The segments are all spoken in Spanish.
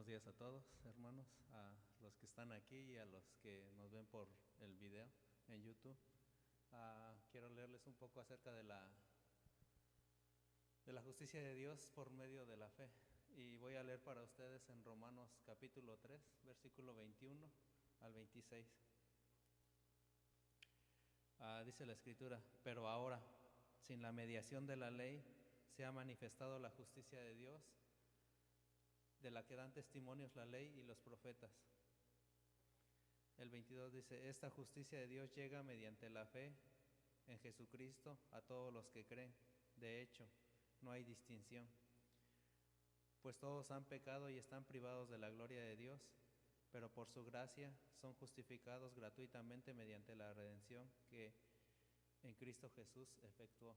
Buenos días a todos, hermanos, a los que están aquí y a los que nos ven por el video en YouTube. Quiero leerles un poco acerca de la justicia de Dios por medio de la fe. Y voy a leer para ustedes en Romanos capítulo 3, versículo 21 al 26. Dice la Escritura: pero ahora, sin la mediación de la ley, se ha manifestado la justicia de Dios, de la que dan testimonios la ley y los profetas. El 22 dice: esta justicia de Dios llega mediante la fe en Jesucristo a todos los que creen. De hecho, no hay distinción, pues todos han pecado y están privados de la gloria de Dios, pero por su gracia son justificados gratuitamente mediante la redención que en Cristo Jesús efectuó.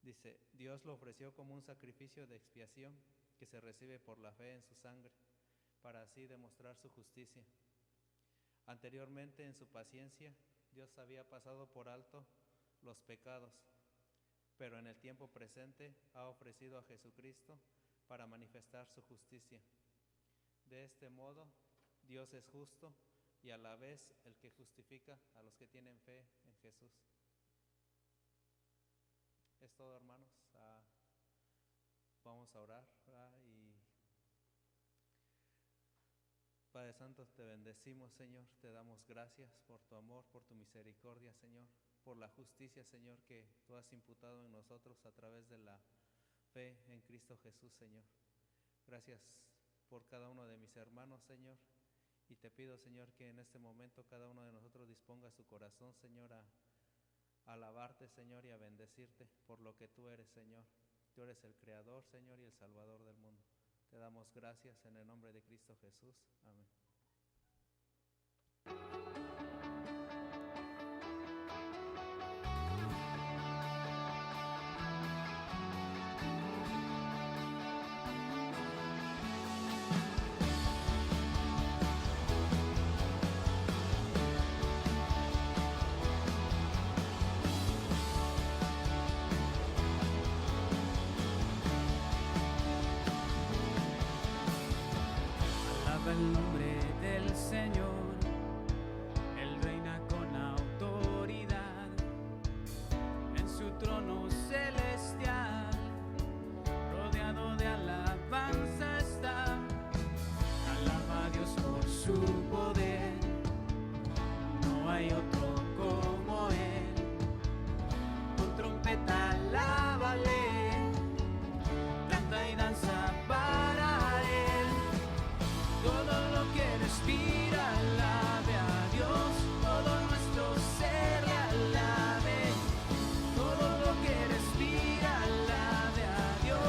Dice: Dios lo ofreció como un sacrificio de expiación que se recibe por la fe en su sangre, para así demostrar su justicia. Anteriormente, en su paciencia, Dios había pasado por alto los pecados, pero en el tiempo presente ha ofrecido a Jesucristo para manifestar su justicia. De este modo, Dios es justo y a la vez el que justifica a los que tienen fe en Jesús. Es todo, hermanos. Vamos a orar. Y Padre Santo, te bendecimos, Señor, te damos gracias por tu amor, por tu misericordia, Señor, por la justicia, Señor, que tú has imputado en nosotros a través de la fe en Cristo Jesús, Señor. Gracias por cada uno de mis hermanos, Señor, y te pido, Señor, que en este momento cada uno de nosotros disponga su corazón, Señor, a alabarte, Señor, y a bendecirte por lo que tú eres, Señor. Tú eres el Creador, Señor, y el Salvador del mundo. Te damos gracias en el nombre de Cristo Jesús. Amén. El nombre del Señor, Él reina con autoridad en su trono celestial, rodeado de alabanza está. Alaba a Dios por su poder, no hay otro como Él. Con trompeta alábale, canta y danza para Él. Todo lo que respira alabe a Dios, todo nuestro ser le alabe. Todo lo que respira alabe a Dios.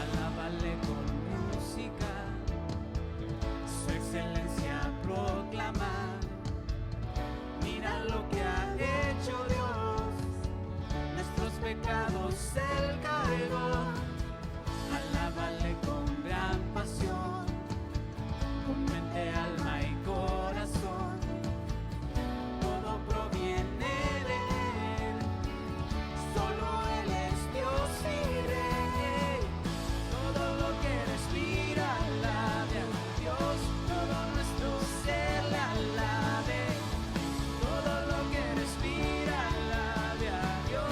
Alábale con música, su excelencia proclama. Mira lo que ha hecho Dios, nuestros pecados Él cargó. Alábale con gran pasión, con mente, alma y corazón. Todo proviene de Él, solo Él es Dios y Rey. Todo lo que respira alabe a Dios, todo nuestro ser le alabe. Todo lo que respira alabe a Dios.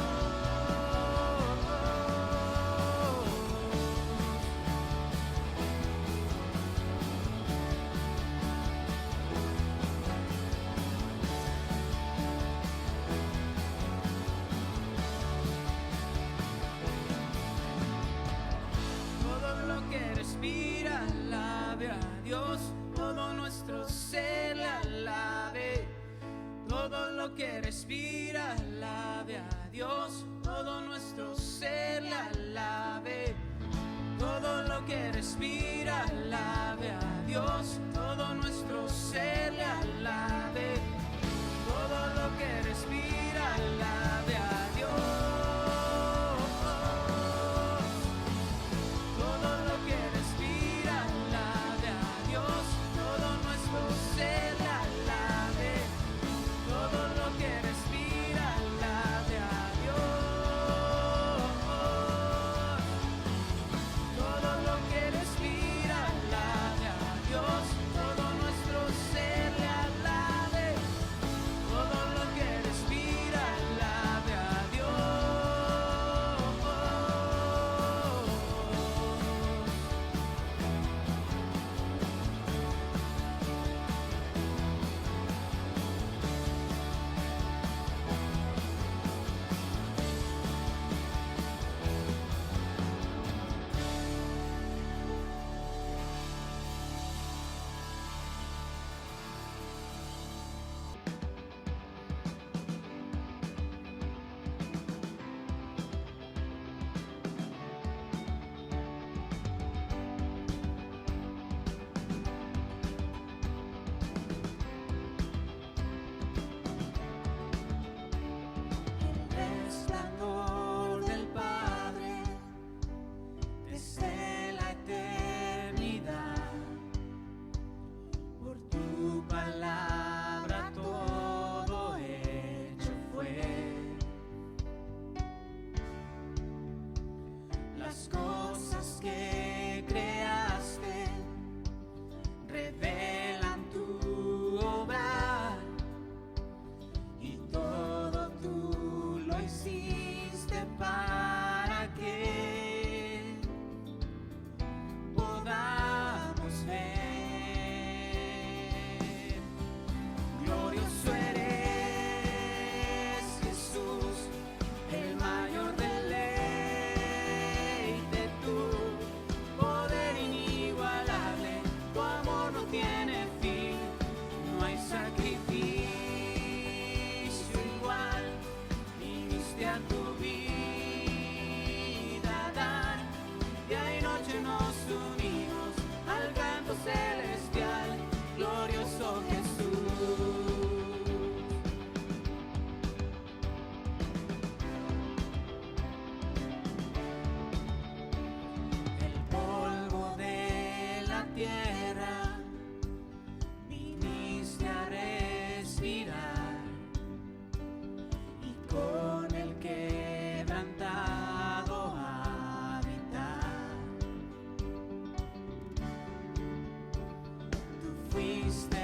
Respira, alabe a Dios, todo nuestro ser le alabe. Todo lo que respira, alabe a Dios, todo nuestro ser le alabe. Todo lo que respira, alabe a Dios, todo nuestro ser le alabe. Todo lo que respira, alabe a Dios. Ser la alabe, todo lo que respira alabe a Dios. las cosas que creaste revelan tu obra, y todo tú lo hiciste para que podamos ver. Glorioso eres, Jesús, el mayor deleite, tu poder inigualable, tu amor no tiene fin, no hay sacrificio igual, viniste a tu vida a dar, día y noche nos unimos al canto celestial, glorioso Jesús. El polvo de la tierra viniste a respirar, y con el quebrantado habitar. Tú fuiste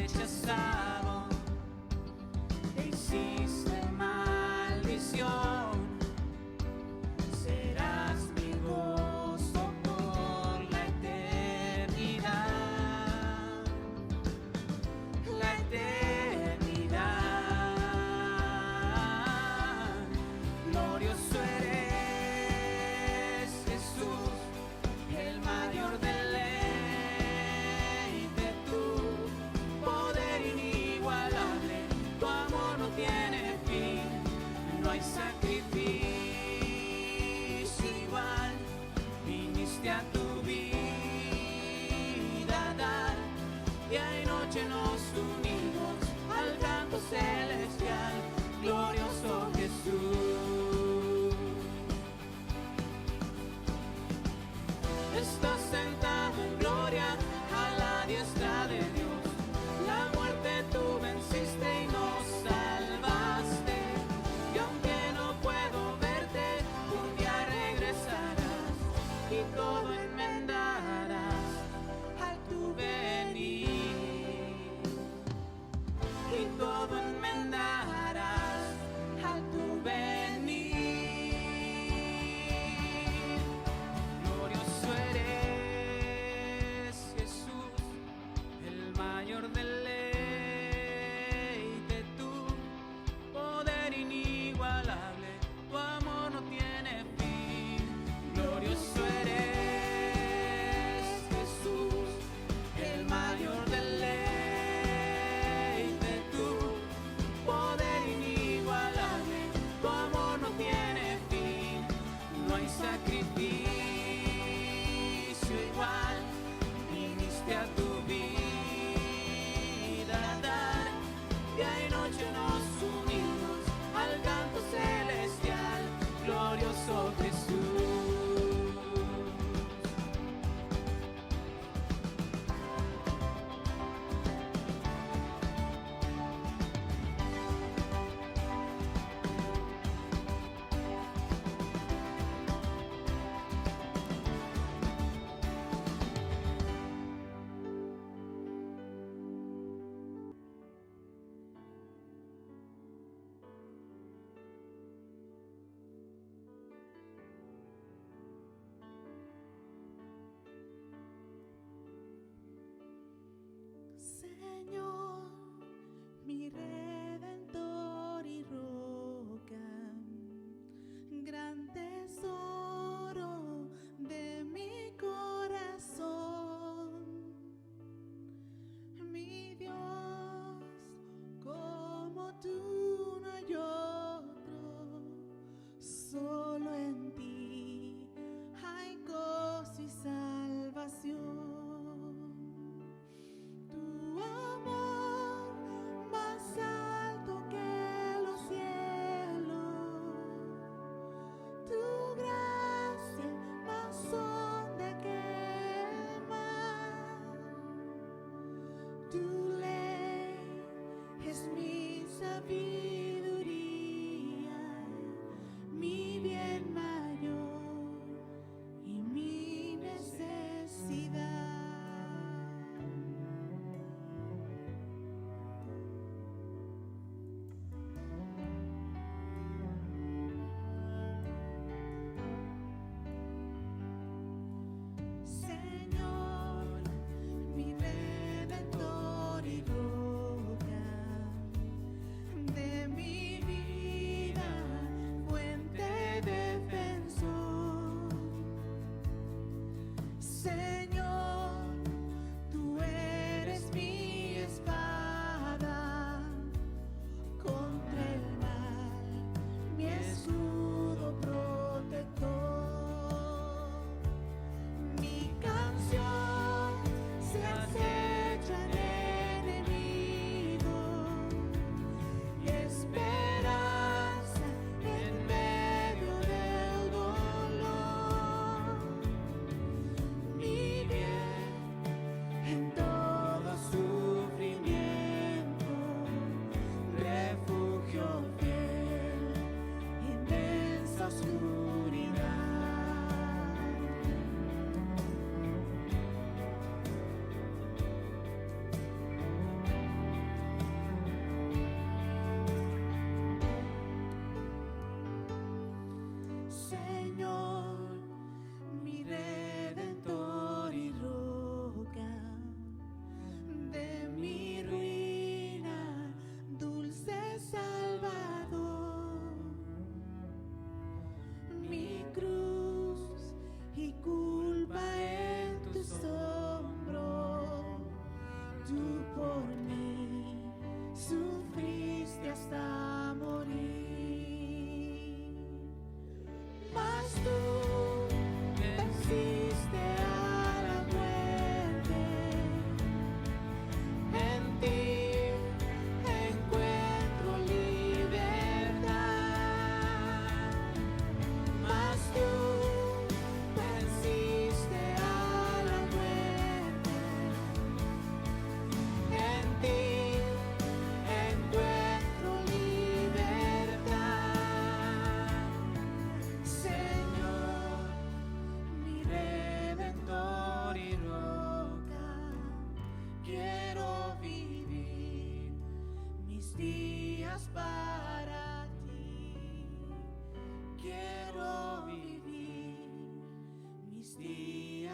rechazado, te hiciste maldición, serás mi gozo por la eternidad, la eternidad. Glorioso eres, Jesús, el mayor deleite, tu poder inigualable, tu amor no tiene fin, no hay sacrificio igual, viniste a tu vida a dar, día y noche nos unimos al canto celestial, glorioso Jesús. Estás sentado en gloria a la diestra de Dios, la muerte tú venciste y nos salvaste, y aunque no puedo verte, un día regresarás y todo enmendarás al tu venir, y todo enmendarás al tu venir. Glorioso eres, Jesús, el mayor deleite, tu poder inigualable, tu amor no tiene fin. Glorioso eres, Jesús, el mayor deleite, tu poder inigualable, tu amor no tiene fin, no hay sacrificio igual, viniste a tu vida a dar, día y noche nos unimos al canto celestial, glorioso Jesús. Señor, mi redentor y roca, gran tesoro de mi corazón, mi Dios, como tú no hay otro, solo en ti hay gozo y salvación. Tu amor más alto que los cielos, tu gracia más honda que el mar, tu ley es mi sabiduría, mi bien mayor.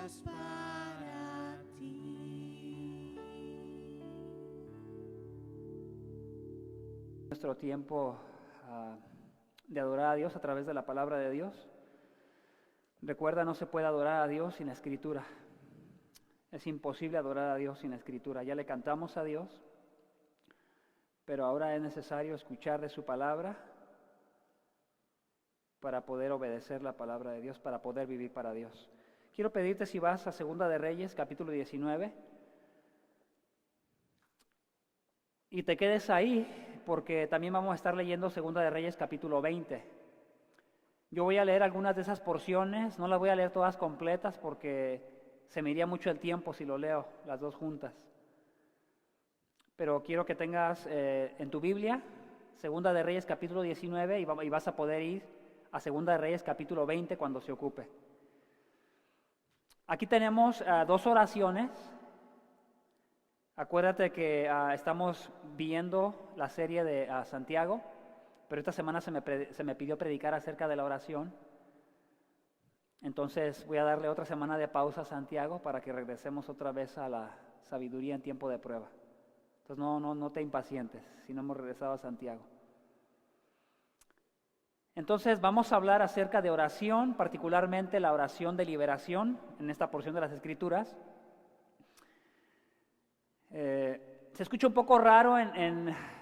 es para ti. Nuestro tiempo de adorar a Dios a través de la palabra de Dios. Recuerda, no se puede adorar a Dios sin la Escritura. Es imposible adorar a Dios sin la Escritura. Ya le cantamos a Dios, pero ahora es necesario escuchar de su palabra para poder obedecer la palabra de Dios, para poder vivir para Dios. Quiero pedirte si vas a Segunda de Reyes, capítulo 19, y te quedes ahí, porque también vamos a estar leyendo Segunda de Reyes, capítulo 20. Yo voy a leer algunas de esas porciones, no las voy a leer todas completas porque se me iría mucho el tiempo si lo leo las dos juntas. Pero quiero que tengas en tu Biblia Segunda de Reyes capítulo 19 y vas a poder ir a Segunda de Reyes capítulo 20 cuando se ocupe. Aquí tenemos dos oraciones. Acuérdate que estamos viendo la serie de Santiago, pero esta semana se me pidió predicar acerca de la oración. Entonces voy a darle otra semana de pausa a Santiago para que regresemos otra vez a la sabiduría en tiempo de prueba. Entonces no te impacientes si no hemos regresado a Santiago. Entonces vamos a hablar acerca de oración, particularmente la oración de liberación en esta porción de las Escrituras. Se escucha un poco raro,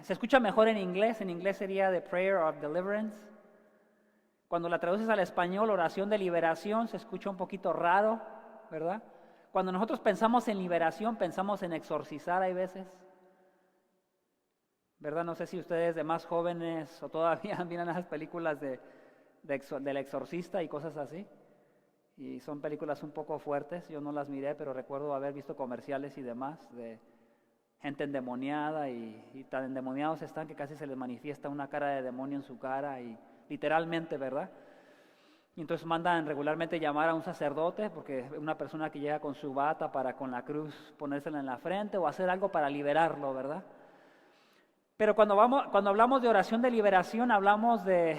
se escucha mejor en inglés sería The Prayer of Deliverance. Cuando la traduces al español, oración de liberación, se escucha un poquito raro, ¿verdad? Cuando nosotros pensamos en liberación, pensamos en exorcizar, hay veces, ¿verdad? No sé si ustedes de más jóvenes o todavía miran esas películas del exorcista y cosas así. Y son películas un poco fuertes, yo no las miré, pero recuerdo haber visto comerciales y demás de gente endemoniada y tan endemoniados están que casi se les manifiesta una cara de demonio en su cara, y literalmente, ¿verdad? Y entonces mandan regularmente llamar a un sacerdote, porque una persona que llega con su bata para con la cruz ponérsela en la frente o hacer algo para liberarlo, ¿verdad? Pero cuando hablamos de oración de liberación, hablamos de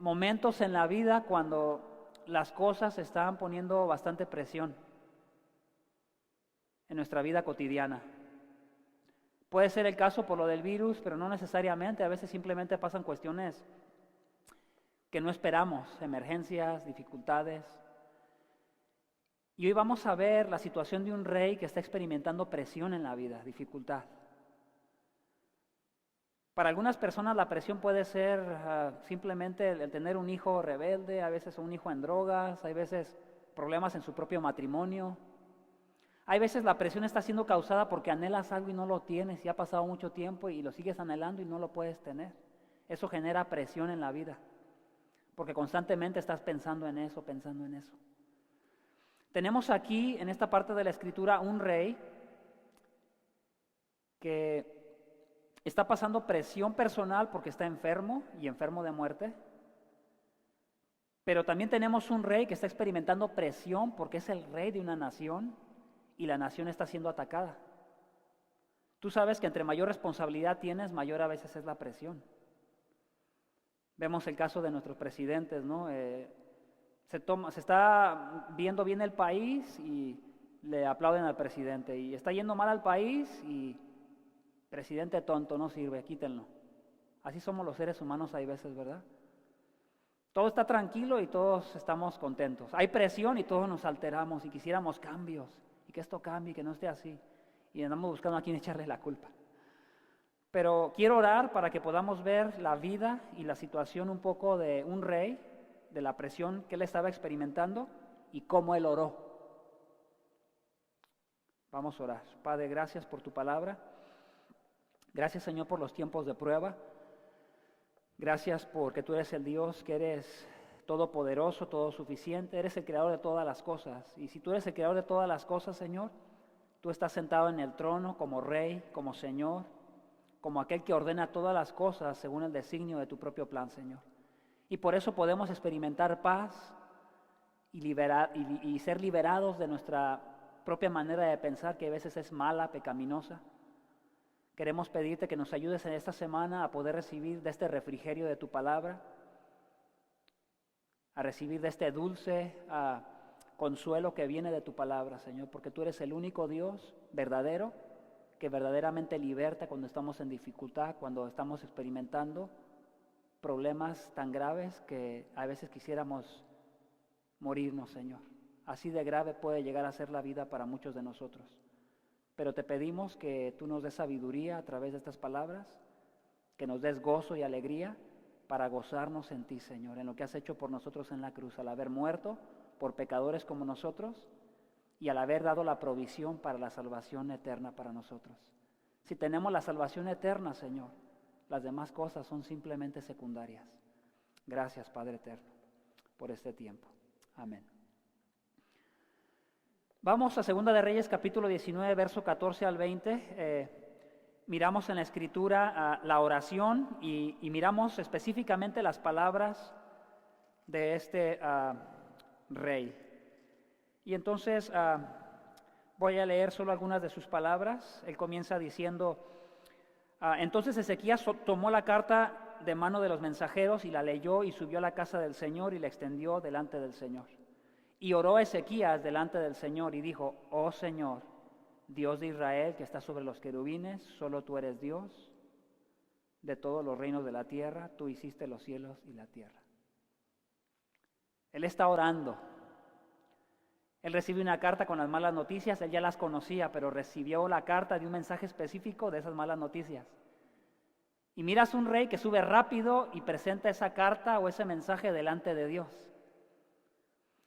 momentos en la vida cuando las cosas están poniendo bastante presión en nuestra vida cotidiana. Puede ser el caso por lo del virus, pero no necesariamente. A veces simplemente pasan cuestiones que no esperamos, emergencias, dificultades. Y hoy vamos a ver la situación de un rey que está experimentando presión en la vida, dificultad. Para algunas personas la presión puede ser simplemente el tener un hijo rebelde, a veces un hijo en drogas, hay veces problemas en su propio matrimonio. Hay veces la presión está siendo causada porque anhelas algo y no lo tienes y ha pasado mucho tiempo y lo sigues anhelando y no lo puedes tener. Eso genera presión en la vida, porque constantemente estás pensando en eso, pensando en eso. Tenemos aquí, en esta parte de la Escritura, un rey que está pasando presión personal porque está enfermo y enfermo de muerte. Pero también tenemos un rey que está experimentando presión porque es el rey de una nación y la nación está siendo atacada. Tú sabes que entre mayor responsabilidad tienes, mayor a veces es la presión. Vemos el caso de nuestros presidentes, ¿no? Se está viendo bien el país y le aplauden al presidente. Y está yendo mal al país y presidente tonto, no sirve, quítenlo. Así somos los seres humanos hay veces, ¿verdad? Todo está tranquilo y todos estamos contentos. Hay presión y todos nos alteramos y quisiéramos cambios. Y que esto cambie, que no esté así. Y andamos buscando a quién echarle la culpa. Pero quiero orar para que podamos ver la vida y la situación un poco de un rey, de la presión que él estaba experimentando y cómo él oró. Vamos a orar. Padre, gracias por tu palabra. Gracias, Señor, por los tiempos de prueba. Gracias porque tú eres el Dios que eres todopoderoso, todo suficiente. Eres el creador de todas las cosas. Y si tú eres el creador de todas las cosas, Señor, tú estás sentado en el trono como rey, como Señor, como aquel que ordena todas las cosas según el designio de tu propio plan, Señor. Y por eso podemos experimentar paz y ser liberados de nuestra propia manera de pensar, que a veces es mala, pecaminosa. Queremos pedirte que nos ayudes en esta semana a poder recibir de este refrigerio de tu palabra, a recibir de este dulce consuelo que viene de tu palabra, Señor, porque tú eres el único Dios verdadero que verdaderamente liberta cuando estamos en dificultad, cuando estamos experimentando problemas tan graves que a veces quisiéramos morirnos, Señor. Así de grave puede llegar a ser la vida para muchos de nosotros. Pero te pedimos que tú nos des sabiduría a través de estas palabras, que nos des gozo y alegría para gozarnos en ti, Señor, en lo que has hecho por nosotros en la cruz, al haber muerto por pecadores como nosotros y al haber dado la provisión para la salvación eterna para nosotros. Si tenemos la salvación eterna, Señor, las demás cosas son simplemente secundarias. Gracias, Padre eterno, por este tiempo. Amén. Vamos a 2 de Reyes, capítulo 19, verso 14 al 20. Miramos en la Escritura la oración y miramos específicamente las palabras de este rey. Y entonces voy a leer solo algunas de sus palabras. Él comienza diciendo, entonces Ezequías tomó la carta de mano de los mensajeros y la leyó y subió a la casa del Señor y la extendió delante del Señor. Y oró Ezequías delante del Señor y dijo, oh Señor, Dios de Israel que está sobre los querubines, solo tú eres Dios de todos los reinos de la tierra, tú hiciste los cielos y la tierra. Él está orando. Él recibe una carta con las malas noticias, él ya las conocía, pero recibió la carta de un mensaje específico de esas malas noticias. Y miras un rey que sube rápido y presenta esa carta o ese mensaje delante de Dios.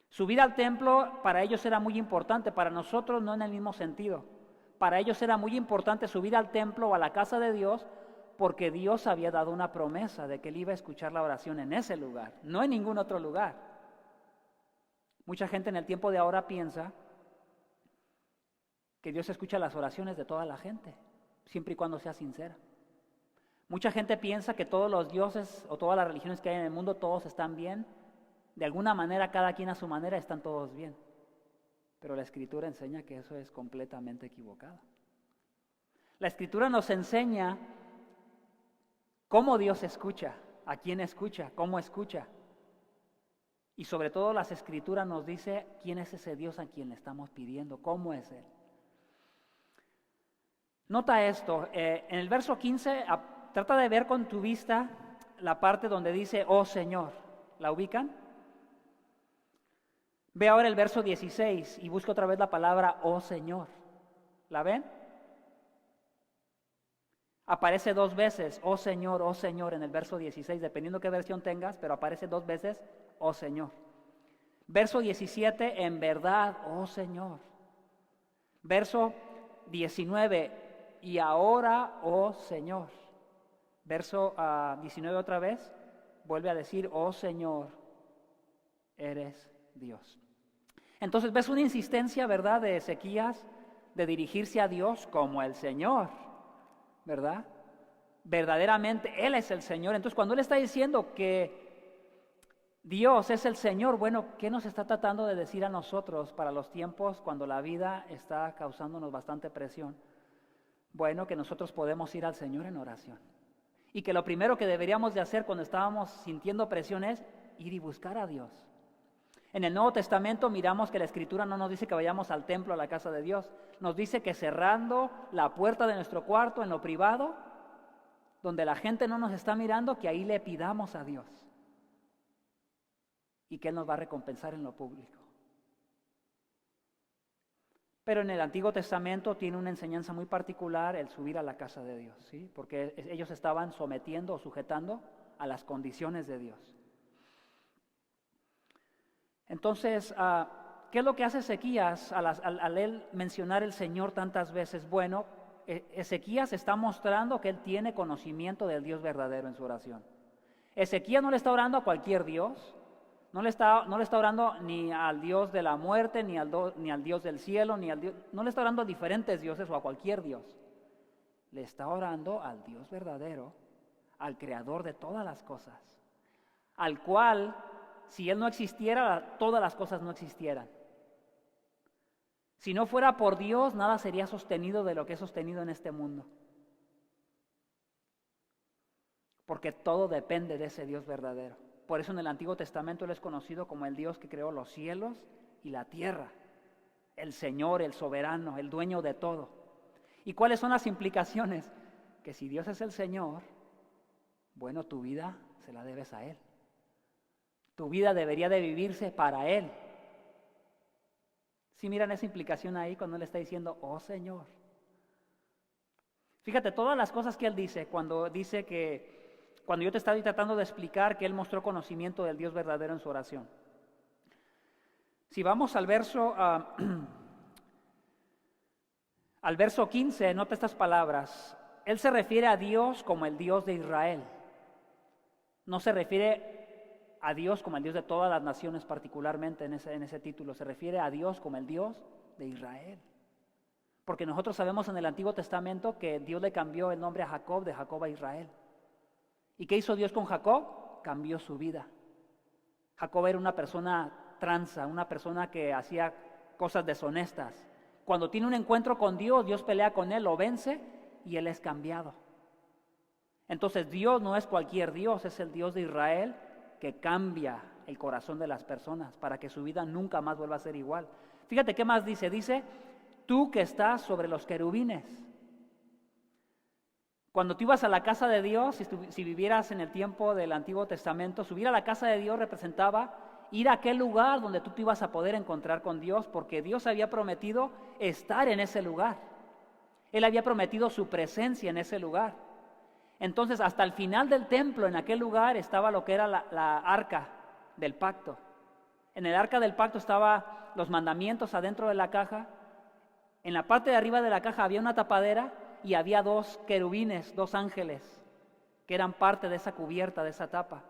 Subir al templo para ellos era muy importante, para nosotros no en el mismo sentido. Para ellos era muy importante subir al templo o a la casa de Dios porque Dios había dado una promesa de que Él iba a escuchar la oración en ese lugar, no en ningún otro lugar. Mucha gente en el tiempo de ahora piensa que Dios escucha las oraciones de toda la gente, siempre y cuando sea sincera. Mucha gente piensa que todos los dioses o todas las religiones que hay en el mundo, todos están bien. De alguna manera, cada quien a su manera, están todos bien. Pero la Escritura enseña que eso es completamente equivocado. La Escritura nos enseña cómo Dios escucha, a quién escucha, cómo escucha. Y sobre todo las Escrituras nos dice quién es ese Dios a quien le estamos pidiendo, cómo es Él. Nota esto, en el verso 15, trata de ver con tu vista la parte donde dice, oh Señor. ¿La ubican? Ve ahora el verso 16 y busca otra vez la palabra, oh Señor. ¿La ven? Aparece 2 veces, oh Señor, en el verso 16, dependiendo qué versión tengas, pero aparece 2 veces, oh Señor. Verso 17, en verdad, oh Señor. Verso 19, y ahora, oh Señor. Verso 19 otra vez, vuelve a decir, oh Señor, eres Dios. Entonces ves una insistencia, ¿verdad?, de Ezequías de dirigirse a Dios como el Señor, ¿verdad? Verdaderamente Él es el Señor. Entonces cuando Él está diciendo que Dios es el Señor, bueno, ¿qué nos está tratando de decir a nosotros para los tiempos cuando la vida está causándonos bastante presión? Bueno, que nosotros podemos ir al Señor en oración. Y que lo primero que deberíamos de hacer cuando estábamos sintiendo presión es ir y buscar a Dios. En el Nuevo Testamento miramos que la Escritura no nos dice que vayamos al templo, a la casa de Dios. Nos dice que cerrando la puerta de nuestro cuarto en lo privado, donde la gente no nos está mirando, que ahí le pidamos a Dios. Y que Él nos va a recompensar en lo público. Pero en el Antiguo Testamento tiene una enseñanza muy particular el subir a la casa de Dios, ¿sí? Porque ellos estaban sometiendo o sujetando a las condiciones de Dios. Entonces, ¿qué es lo que hace Ezequías al él mencionar el Señor tantas veces? Bueno, Ezequías está mostrando que él tiene conocimiento del Dios verdadero en su oración. Ezequías no le está orando a cualquier Dios, no le está orando ni al Dios de la muerte, ni al Dios del cielo, no le está orando a diferentes dioses o a cualquier Dios. Le está orando al Dios verdadero, al creador de todas las cosas, al cual, si Él no existiera, todas las cosas no existieran. Si no fuera por Dios, nada sería sostenido de lo que es sostenido en este mundo. Porque todo depende de ese Dios verdadero. Por eso en el Antiguo Testamento Él es conocido como el Dios que creó los cielos y la tierra. El Señor, el soberano, el dueño de todo. ¿Y cuáles son las implicaciones? Que si Dios es el Señor, bueno, tu vida se la debes a Él. Tu vida debería de vivirse para Él. ¿Sí miran esa implicación ahí cuando Él está diciendo, oh Señor? Fíjate, todas las cosas que Él dice, cuando yo te estoy tratando de explicar que Él mostró conocimiento del Dios verdadero en su oración. Si vamos al verso 15, nota estas palabras. Él se refiere a Dios como el Dios de Israel. No se refiere a Dios como el Dios de todas las naciones, particularmente en ese título. Se refiere a Dios como el Dios de Israel. Porque nosotros sabemos en el Antiguo Testamento que Dios le cambió el nombre a Jacob, de Jacob a Israel. ¿Y qué hizo Dios con Jacob? Cambió su vida. Jacob era una persona tranza, una persona que hacía cosas deshonestas. Cuando tiene un encuentro con Dios, Dios pelea con él, lo vence y él es cambiado. Entonces Dios no es cualquier Dios, es el Dios de Israel que cambia el corazón de las personas para que su vida nunca más vuelva a ser igual. Fíjate qué más dice. Dice, tú que estás sobre los querubines. Cuando tú ibas a la casa de Dios, si vivieras en el tiempo del Antiguo Testamento, subir a la casa de Dios representaba ir a aquel lugar donde tú te ibas a poder encontrar con Dios, porque Dios había prometido estar en ese lugar. Él había prometido su presencia en ese lugar. Entonces, hasta el final del templo, en aquel lugar, estaba lo que era la arca del pacto. En el arca del pacto estaban los mandamientos adentro de la caja. En la parte de arriba de la caja había una tapadera y había 2 querubines, 2 ángeles, que eran parte de esa cubierta, de esa tapa.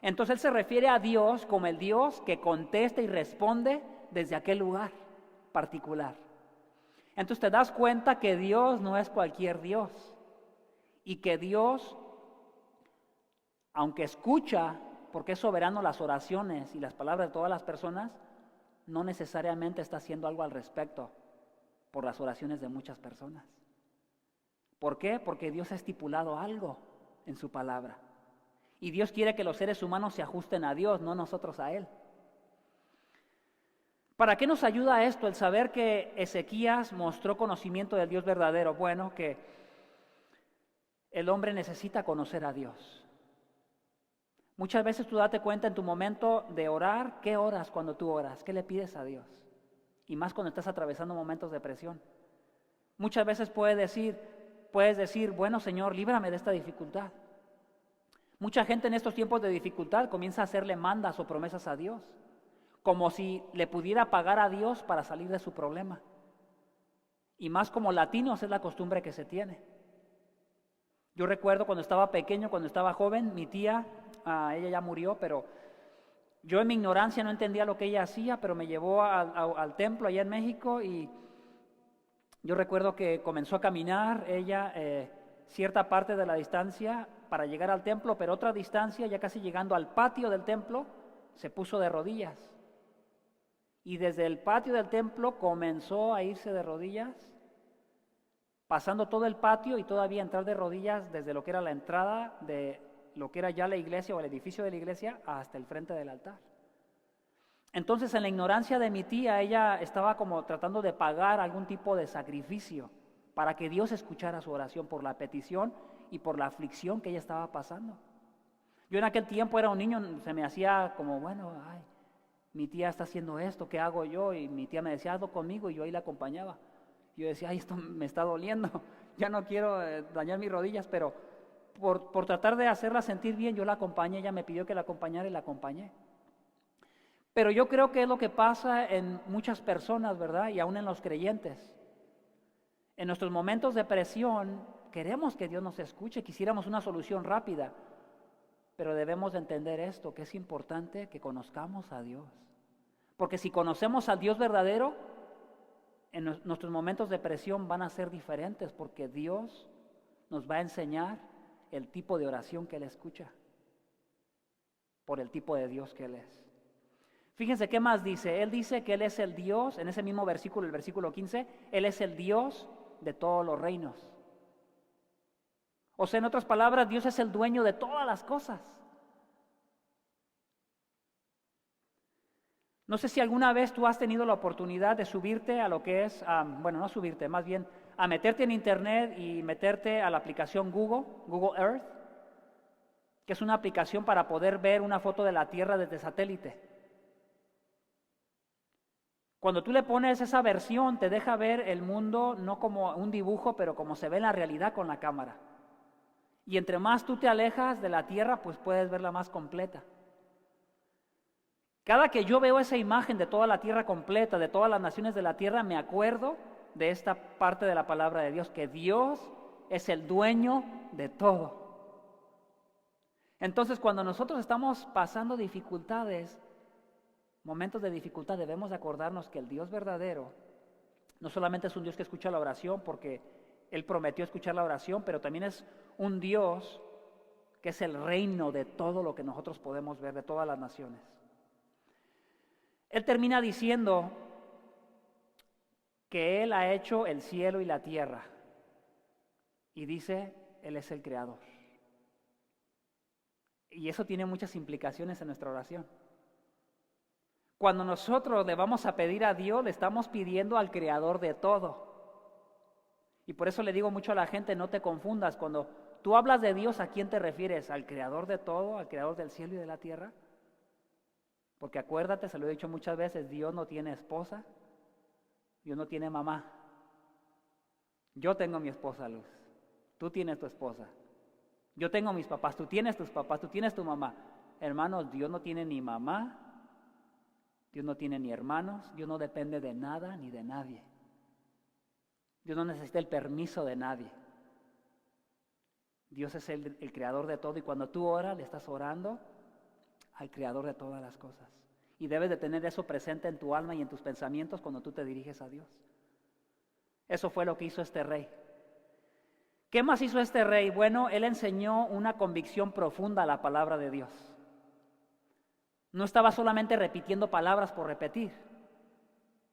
Entonces él se refiere a Dios como el Dios que contesta y responde desde aquel lugar particular. Entonces te das cuenta que Dios no es cualquier Dios y que Dios, aunque escucha, porque es soberano, las oraciones y las palabras de todas las personas, no necesariamente está haciendo algo al respecto por las oraciones de muchas personas. ¿Por qué? Porque Dios ha estipulado algo en su palabra. Y Dios quiere que los seres humanos se ajusten a Dios, no nosotros a Él. ¿Para qué nos ayuda esto? El saber que Ezequías mostró conocimiento del Dios verdadero. Bueno, que el hombre necesita conocer a Dios. Muchas veces tú date cuenta en tu momento de orar, ¿qué oras cuando tú oras? ¿Qué le pides a Dios? Y más cuando estás atravesando momentos de presión. Muchas veces puedes decir, bueno Señor, líbrame de esta dificultad. Mucha gente en estos tiempos de dificultad comienza a hacerle mandas o promesas a Dios, como si le pudiera pagar a Dios para salir de su problema. Y más como latinos es la costumbre que se tiene. Yo recuerdo cuando estaba pequeño, cuando estaba joven, mi tía, ella ya murió, pero yo en mi ignorancia no entendía lo que ella hacía, pero me llevó al templo allá en México y yo recuerdo que comenzó a caminar ella cierta parte de la distancia para llegar al templo, pero otra distancia, ya casi llegando al patio del templo, se puso de rodillas. Y desde el patio del templo comenzó a irse de rodillas, pasando todo el patio y todavía entrar de rodillas desde lo que era la entrada de lo que era ya la iglesia o el edificio de la iglesia hasta el frente del altar. Entonces, en la ignorancia de mi tía, ella estaba como tratando de pagar algún tipo de sacrificio para que Dios escuchara su oración por la petición y por la aflicción que ella estaba pasando. Yo en aquel tiempo era un niño, se me hacía como, bueno, mi tía está haciendo esto, ¿qué hago yo? Y mi tía me decía, hazlo conmigo, y yo ahí la acompañaba. Yo decía, esto me está doliendo, ya no quiero dañar mis rodillas, pero por tratar de hacerla sentir bien, yo la acompañé, ella me pidió que la acompañara y la acompañé. Pero yo creo que es lo que pasa en muchas personas, ¿verdad? Y aún en los creyentes. En nuestros momentos de presión, queremos que Dios nos escuche, quisiéramos una solución rápida, pero debemos de entender esto, que es importante que conozcamos a Dios. Porque si conocemos al Dios verdadero, en nuestros momentos de presión van a ser diferentes, porque Dios nos va a enseñar el tipo de oración que Él escucha, por el tipo de Dios que Él es. Fíjense qué más dice. Él dice que Él es el Dios, en ese mismo versículo, el versículo 15, Él es el Dios de todos los reinos. O sea, en otras palabras, Dios es el dueño de todas las cosas. No sé si alguna vez tú has tenido la oportunidad de subirte a lo que es, bueno, no subirte, más bien a meterte en internet y meterte a la aplicación Google Earth, que es una aplicación para poder ver una foto de la Tierra desde satélite. Cuando tú le pones esa versión, te deja ver el mundo no como un dibujo, pero como se ve en la realidad con la cámara. Y entre más tú te alejas de la Tierra, pues puedes verla más completa. Cada que yo veo esa imagen de toda la Tierra completa, de todas las naciones de la Tierra, me acuerdo de esta parte de la palabra de Dios, que Dios es el dueño de todo. Entonces, cuando nosotros estamos pasando dificultades, momentos de dificultad, debemos acordarnos que el Dios verdadero no solamente es un Dios que escucha la oración, porque Él prometió escuchar la oración, pero también es un Dios que es el reino de todo lo que nosotros podemos ver, de todas las naciones. Él termina diciendo que Él ha hecho el cielo y la tierra. Y dice, Él es el creador. Y eso tiene muchas implicaciones en nuestra oración. Cuando nosotros le vamos a pedir a Dios, le estamos pidiendo al creador de todo. Y por eso le digo mucho a la gente, no te confundas. Cuando tú hablas de Dios, ¿a quién te refieres? ¿Al creador de todo? ¿Al creador del cielo y de la tierra? Porque acuérdate, se lo he dicho muchas veces, Dios no tiene esposa, Dios no tiene mamá. Yo tengo mi esposa, Luz, tú tienes tu esposa. Yo tengo mis papás, tú tienes tus papás, tú tienes tu mamá. Hermanos, Dios no tiene ni mamá, Dios no tiene ni hermanos, Dios no depende de nada ni de nadie. Dios no necesita el permiso de nadie. Dios es el creador de todo, y cuando tú oras, le estás orando al creador de todas las cosas. Y debes de tener eso presente en tu alma y en tus pensamientos cuando tú te diriges a Dios. Eso fue lo que hizo este rey. ¿Qué más hizo este rey? Bueno, él enseñó una convicción profunda a la palabra de Dios. No estaba solamente repitiendo palabras por repetir.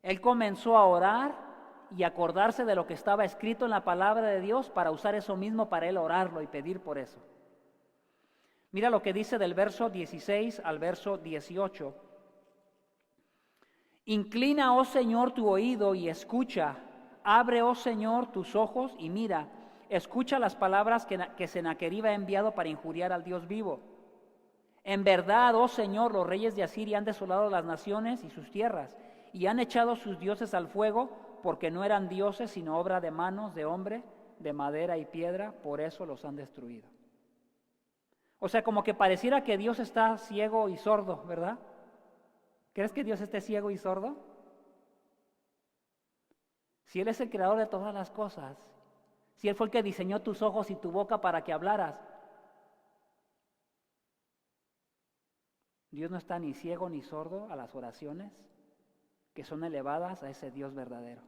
Él comenzó a orar y acordarse de lo que estaba escrito en la palabra de Dios para usar eso mismo para él orarlo y pedir por eso. Mira lo que dice del verso 16 al verso 18. Inclina, oh Señor, tu oído y escucha. Abre, oh Señor, tus ojos y mira. Escucha las palabras que Sennacherib ha enviado para injuriar al Dios vivo. En verdad, oh Señor, los reyes de Asiria han desolado las naciones y sus tierras, y han echado sus dioses al fuego, porque no eran dioses, sino obra de manos de hombre, de madera y piedra, por eso los han destruido. O sea, como que pareciera que Dios está ciego y sordo, ¿verdad? ¿Crees que Dios esté ciego y sordo? Si Él es el creador de todas las cosas, si Él fue el que diseñó tus ojos y tu boca para que hablaras, Dios no está ni ciego ni sordo a las oraciones que son elevadas a ese Dios verdadero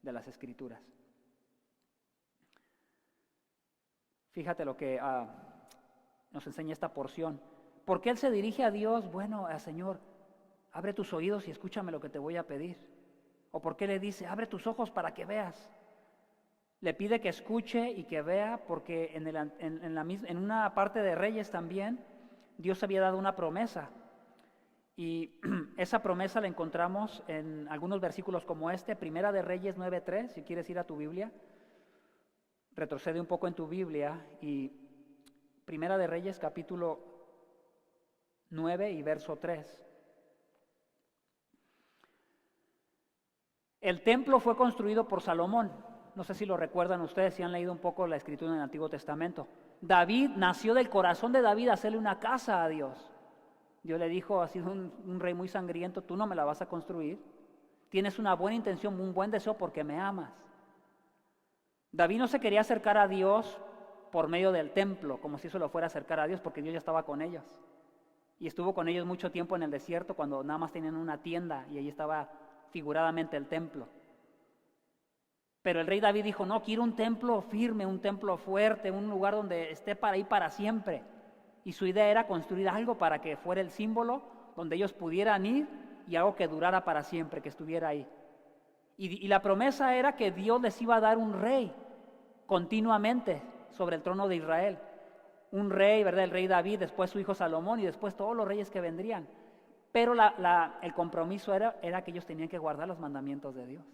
de las Escrituras. Fíjate lo que nos enseña esta porción. ¿Por qué él se dirige a Dios? Bueno, Señor, abre tus oídos y escúchame lo que te voy a pedir. ¿O por qué le dice, abre tus ojos para que veas? Le pide que escuche y que vea, porque en una parte de Reyes también, Dios había dado una promesa. Y esa promesa la encontramos en algunos versículos como este, Primera de Reyes 9:3, si quieres ir a tu Biblia. Retrocede un poco en tu Biblia y Primera de Reyes capítulo 9 y verso 3. El templo fue construido por Salomón. No sé si lo recuerdan ustedes, si han leído un poco la escritura en el Antiguo Testamento. David nació del corazón de David hacerle una casa a Dios. Dios le dijo, has sido un rey muy sangriento, tú no me la vas a construir. Tienes una buena intención, un buen deseo porque me amas. David no se quería acercar a Dios por medio del templo, como si eso lo fuera a acercar a Dios, porque Dios ya estaba con ellos. Y estuvo con ellos mucho tiempo en el desierto, cuando nada más tenían una tienda y ahí estaba figuradamente el templo. Pero el rey David dijo, no, quiero un templo firme, un templo fuerte, un lugar donde esté para ir para siempre. Y su idea era construir algo para que fuera el símbolo donde ellos pudieran ir y algo que durara para siempre, que estuviera ahí. Y la promesa era que Dios les iba a dar un rey continuamente sobre el trono de Israel. Un rey, ¿verdad? El rey David, después su hijo Salomón y después todos los reyes que vendrían. Pero el compromiso era que ellos tenían que guardar los mandamientos de Dios,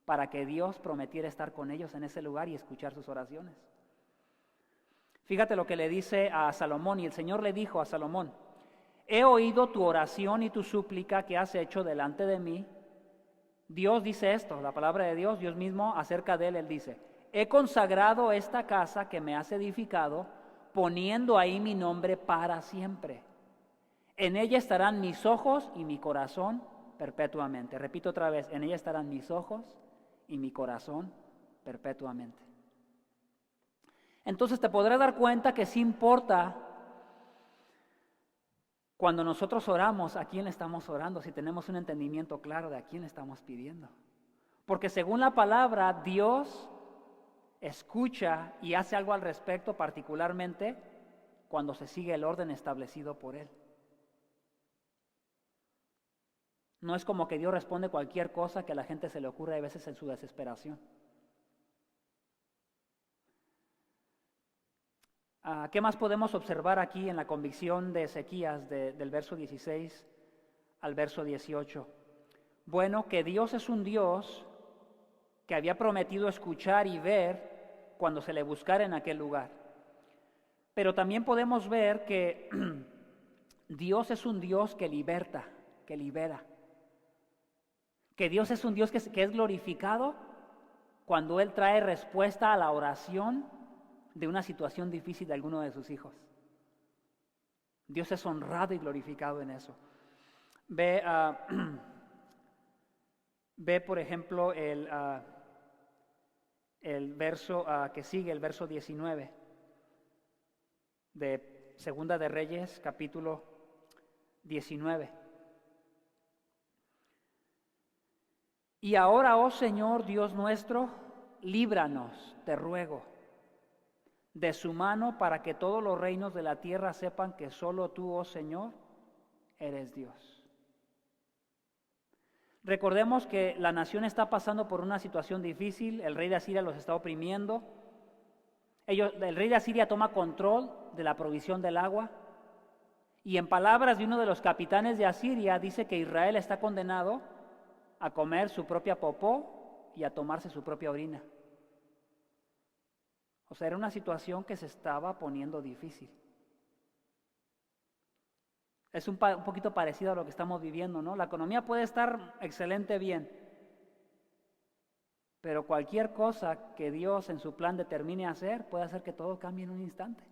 para que Dios prometiera estar con ellos en ese lugar y escuchar sus oraciones. Fíjate lo que le dice a Salomón, y el Señor le dijo a Salomón: he oído tu oración y tu súplica que has hecho delante de mí. Dios dice esto, la palabra de Dios, Dios mismo acerca de él dice: he consagrado esta casa que me has edificado, poniendo ahí mi nombre para siempre. En ella estarán mis ojos y mi corazón perpetuamente. Repito otra vez, en ella estarán mis ojos y mi corazón perpetuamente. Entonces te podrás dar cuenta que sí importa cuando nosotros oramos a quién le estamos orando, si tenemos un entendimiento claro de a quién le estamos pidiendo. Porque según la palabra, Dios escucha y hace algo al respecto, particularmente cuando se sigue el orden establecido por Él. No es como que Dios responde cualquier cosa que a la gente se le ocurre a veces en su desesperación. ¿Qué más podemos observar aquí en la convicción de Ezequías del verso 16 al verso 18? Bueno, que Dios es un Dios que había prometido escuchar y ver cuando se le buscara en aquel lugar. Pero también podemos ver que Dios es un Dios que liberta, que libera. Que Dios es un Dios que es glorificado cuando Él trae respuesta a la oración de una situación difícil de alguno de sus hijos. Dios es honrado y glorificado en eso. Ve, por ejemplo, el verso que sigue, el verso 19 de Segunda de Reyes, capítulo 19. Y ahora, oh Señor Dios nuestro, líbranos, te ruego, de su mano, para que todos los reinos de la tierra sepan que solo tú, oh Señor, eres Dios. Recordemos que la nación está pasando por una situación difícil, el rey de Asiria los está oprimiendo. El rey de Asiria toma control de la provisión del agua, y en palabras de uno de los capitanes de Asiria dice que Israel está condenado a comer su propia popó y a tomarse su propia orina. O sea, era una situación que se estaba poniendo difícil. Es un poquito parecido a lo que estamos viviendo, ¿no? La economía puede estar excelente bien, pero cualquier cosa que Dios en su plan determine hacer puede hacer que todo cambie en un instante,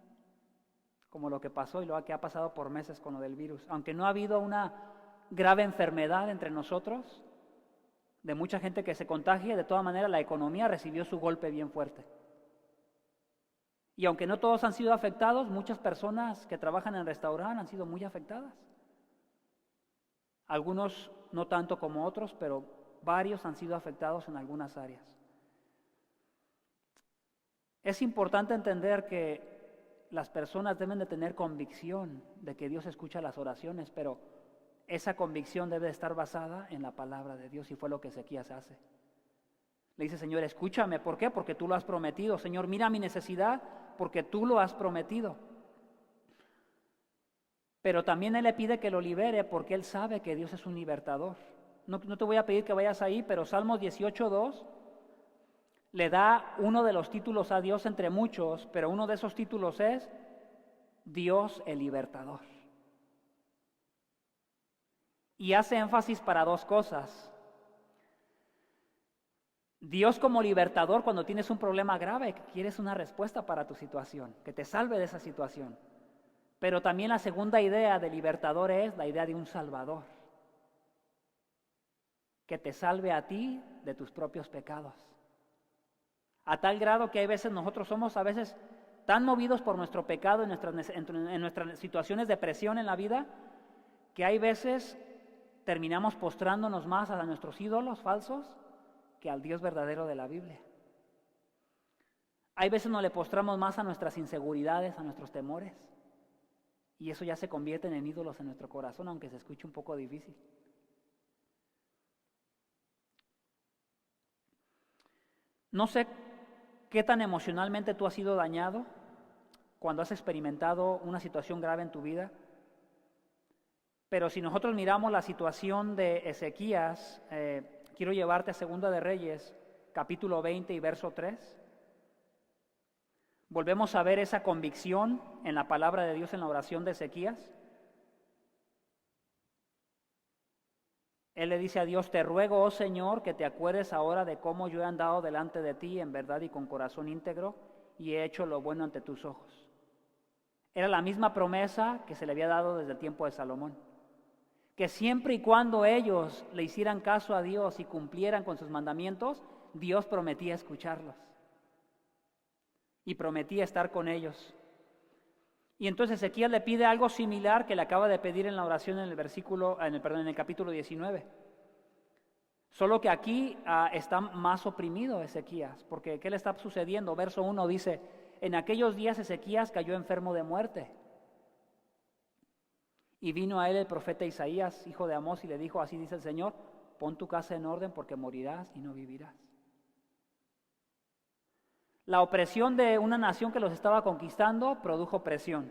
como lo que pasó y lo que ha pasado por meses con lo del virus. Aunque no ha habido una grave enfermedad entre nosotros, de mucha gente que se contagie, de todas maneras la economía recibió su golpe bien fuerte. Y aunque no todos han sido afectados, muchas personas que trabajan en restaurante han sido muy afectadas. Algunos no tanto como otros, pero varios han sido afectados en algunas áreas. Es importante entender que las personas deben de tener convicción de que Dios escucha las oraciones, pero esa convicción debe estar basada en la palabra de Dios, y fue lo que Ezequías hace. Le dice: Señor, escúchame. ¿Por qué? Porque tú lo has prometido. Señor, mira mi necesidad, porque tú lo has prometido. Pero también Él le pide que lo libere, porque Él sabe que Dios es un libertador. No te voy a pedir que vayas ahí, pero Salmos 18:2 le da uno de los títulos a Dios entre muchos, pero uno de esos títulos es Dios el libertador. Y hace énfasis para dos cosas. Dios como libertador cuando tienes un problema grave, que quieres una respuesta para tu situación, que te salve de esa situación. Pero también la segunda idea de libertador es la idea de un salvador, que te salve a ti de tus propios pecados. A tal grado que hay veces nosotros somos a veces tan movidos por nuestro pecado en nuestras situaciones de presión en la vida, que hay veces terminamos postrándonos más a nuestros ídolos falsos que al Dios verdadero de la Biblia. Hay veces nos le postramos más a nuestras inseguridades, a nuestros temores, y eso ya se convierte en ídolos en nuestro corazón, aunque se escuche un poco difícil. No sé qué tan emocionalmente tú has sido dañado cuando has experimentado una situación grave en tu vida, Pero si nosotros miramos la situación de Ezequías, quiero llevarte a Segunda de Reyes, capítulo 20 y verso 3. Volvemos a ver esa convicción en la palabra de Dios en la oración de Ezequías. Él le dice a Dios: te ruego, oh Señor, que te acuerdes ahora de cómo yo he andado delante de ti en verdad y con corazón íntegro, y he hecho lo bueno ante tus ojos. Era la misma promesa que se le había dado desde el tiempo de Salomón, que siempre y cuando ellos le hicieran caso a Dios y cumplieran con sus mandamientos, Dios prometía escucharlos y prometía estar con ellos. Y entonces Ezequías le pide algo similar que le acaba de pedir en la oración en el capítulo 19. Solo que aquí está más oprimido Ezequías, porque ¿qué le está sucediendo? Verso 1 dice: en aquellos días Ezequías cayó enfermo de muerte. Y vino a él el profeta Isaías, hijo de Amós, y le dijo: así dice el Señor, pon tu casa en orden porque morirás y no vivirás. La opresión de una nación que los estaba conquistando produjo presión.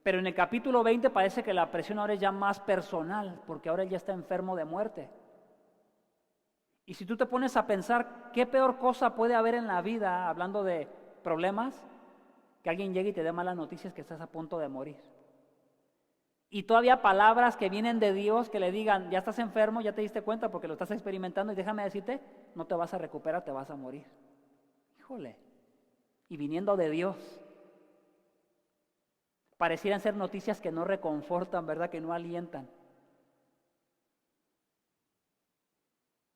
Pero en el capítulo 20 parece que la presión ahora es ya más personal, porque ahora él ya está enfermo de muerte. Y si tú te pones a pensar, ¿qué peor cosa puede haber en la vida, hablando de problemas? Que alguien llegue y te dé malas noticias que estás a punto de morir. Y todavía palabras que vienen de Dios que le digan: ya estás enfermo, ya te diste cuenta porque lo estás experimentando, y déjame decirte, no te vas a recuperar, te vas a morir. Híjole. Y viniendo de Dios, parecieran ser noticias que no reconfortan, ¿verdad? Que no alientan.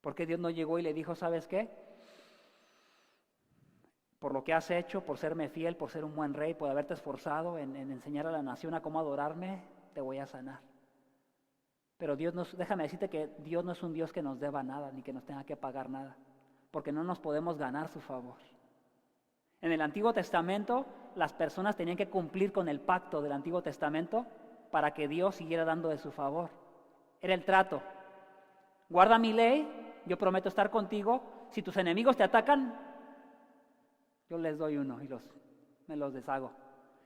Porque Dios no llegó y le dijo: ¿sabes qué? Por lo que has hecho, por serme fiel, por ser un buen rey, por haberte esforzado en enseñar a la nación a cómo adorarme, te voy a sanar. Pero déjame decirte que Dios no es un Dios que nos deba nada, ni que nos tenga que pagar nada, porque no nos podemos ganar su favor. En el Antiguo Testamento, las personas tenían que cumplir con el pacto del Antiguo Testamento para que Dios siguiera dando de su favor. Era el trato. Guarda mi ley, yo prometo estar contigo. Si tus enemigos te atacan, yo les doy uno y me los deshago.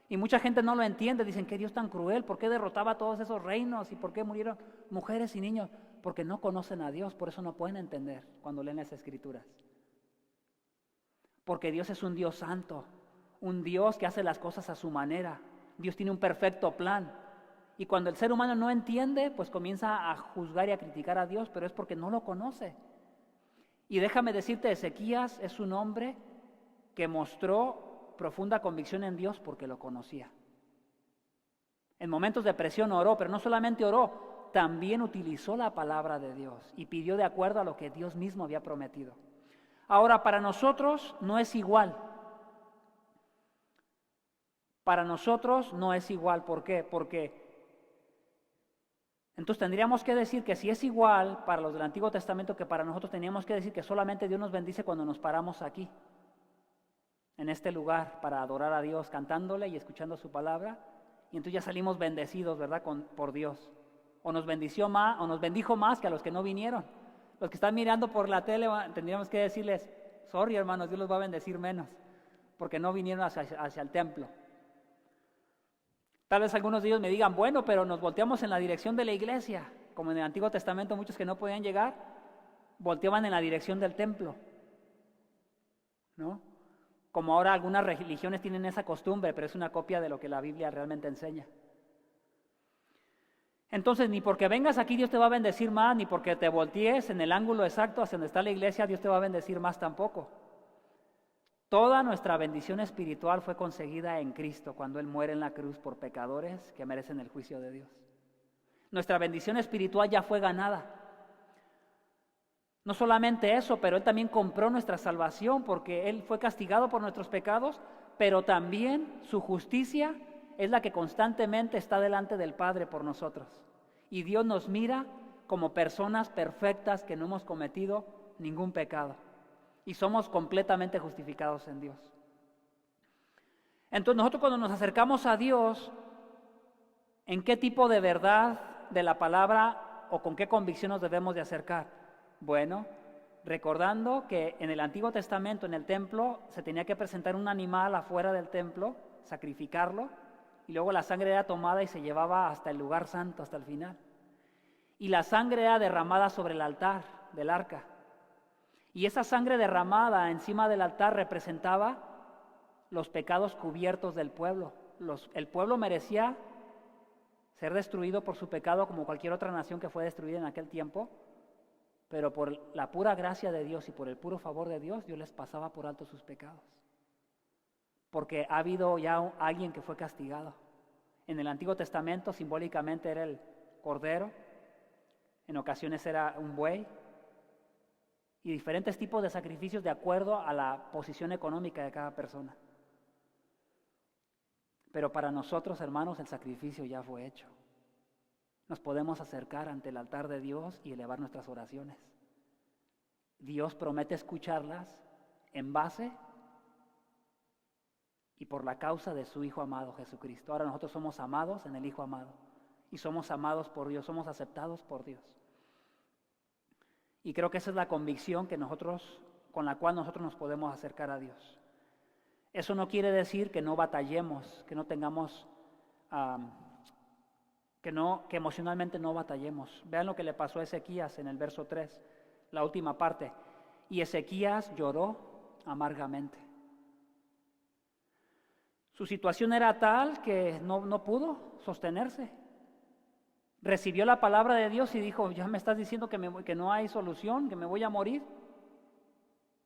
Y mucha gente no lo entiende, dicen: ¿qué Dios tan cruel? ¿Por qué derrotaba todos esos reinos? ¿Y por qué murieron mujeres y niños? Porque no conocen a Dios, por eso no pueden entender cuando leen las Escrituras. Porque Dios es un Dios santo, un Dios que hace las cosas a su manera. Dios tiene un perfecto plan. Y cuando el ser humano no entiende, pues comienza a juzgar y a criticar a Dios, pero es porque no lo conoce. Y déjame decirte, Ezequías es un hombre que mostró profunda convicción en Dios porque lo conocía. En momentos de presión oró, pero no solamente oró, también utilizó la palabra de Dios y pidió de acuerdo a lo que Dios mismo había prometido. Ahora, para nosotros no es igual. Para nosotros no es igual. ¿Por qué? Porque entonces tendríamos que decir que si es igual para los del Antiguo Testamento que para nosotros, teníamos que decir que solamente Dios nos bendice cuando nos paramos aquí, en este lugar, para adorar a Dios, cantándole y escuchando su palabra, y entonces ya salimos bendecidos, ¿verdad? Por Dios. O nos bendijo más que a los que no vinieron. Los que están mirando por la tele, tendríamos que decirles: sorry, hermanos, Dios los va a bendecir menos, porque no vinieron hacia el templo. Tal vez algunos de ellos me digan: bueno, pero nos volteamos en la dirección de la iglesia. Como en el Antiguo Testamento muchos que no podían llegar, volteaban en la dirección del templo, ¿no? Como ahora algunas religiones tienen esa costumbre, pero es una copia de lo que la Biblia realmente enseña. Entonces, ni porque vengas aquí Dios te va a bendecir más, ni porque te voltees en el ángulo exacto hacia donde está la iglesia Dios te va a bendecir más tampoco. Toda nuestra bendición espiritual fue conseguida en Cristo cuando Él muere en la cruz por pecadores que merecen el juicio de Dios. Nuestra bendición espiritual ya fue ganada. No solamente eso, pero Él también compró nuestra salvación porque Él fue castigado por nuestros pecados, pero también su justicia es la que constantemente está delante del Padre por nosotros. Y Dios nos mira como personas perfectas que no hemos cometido ningún pecado. Y somos completamente justificados en Dios. Entonces nosotros cuando nos acercamos a Dios, ¿en qué tipo de verdad de la palabra o con qué convicción nos debemos de acercar? Bueno, recordando que en el Antiguo Testamento, en el templo, se tenía que presentar un animal afuera del templo, sacrificarlo, y luego la sangre era tomada y se llevaba hasta el lugar santo, hasta el final. y la sangre era derramada sobre el altar del arca. Y esa sangre derramada encima del altar representaba los pecados cubiertos del pueblo. El pueblo merecía ser destruido por su pecado como cualquier otra nación que fue destruida en aquel tiempo, pero por la pura gracia de Dios y por el puro favor de Dios, Dios les pasaba por alto sus pecados. Porque ha habido ya alguien que fue castigado. En el Antiguo Testamento simbólicamente era el cordero, en ocasiones era un buey, y diferentes tipos de sacrificios de acuerdo a la posición económica de cada persona. Pero para nosotros, hermanos, el sacrificio ya fue hecho. Nos podemos acercar ante el altar de Dios y elevar nuestras oraciones. Dios promete escucharlas en base y por la causa de su Hijo amado Jesucristo. Ahora nosotros somos amados en el Hijo amado y somos amados por Dios, somos aceptados por Dios. Y creo que esa es la convicción con la cual nosotros nos podemos acercar a Dios. Eso no quiere decir que no batallemos, que no tengamos, que emocionalmente no batallemos. Vean lo que le pasó a Ezequías en el verso 3, la última parte. Y Ezequías lloró amargamente. Su situación era tal que no pudo sostenerse. Recibió la palabra de Dios y dijo, ya me estás diciendo que no hay solución, que me voy a morir.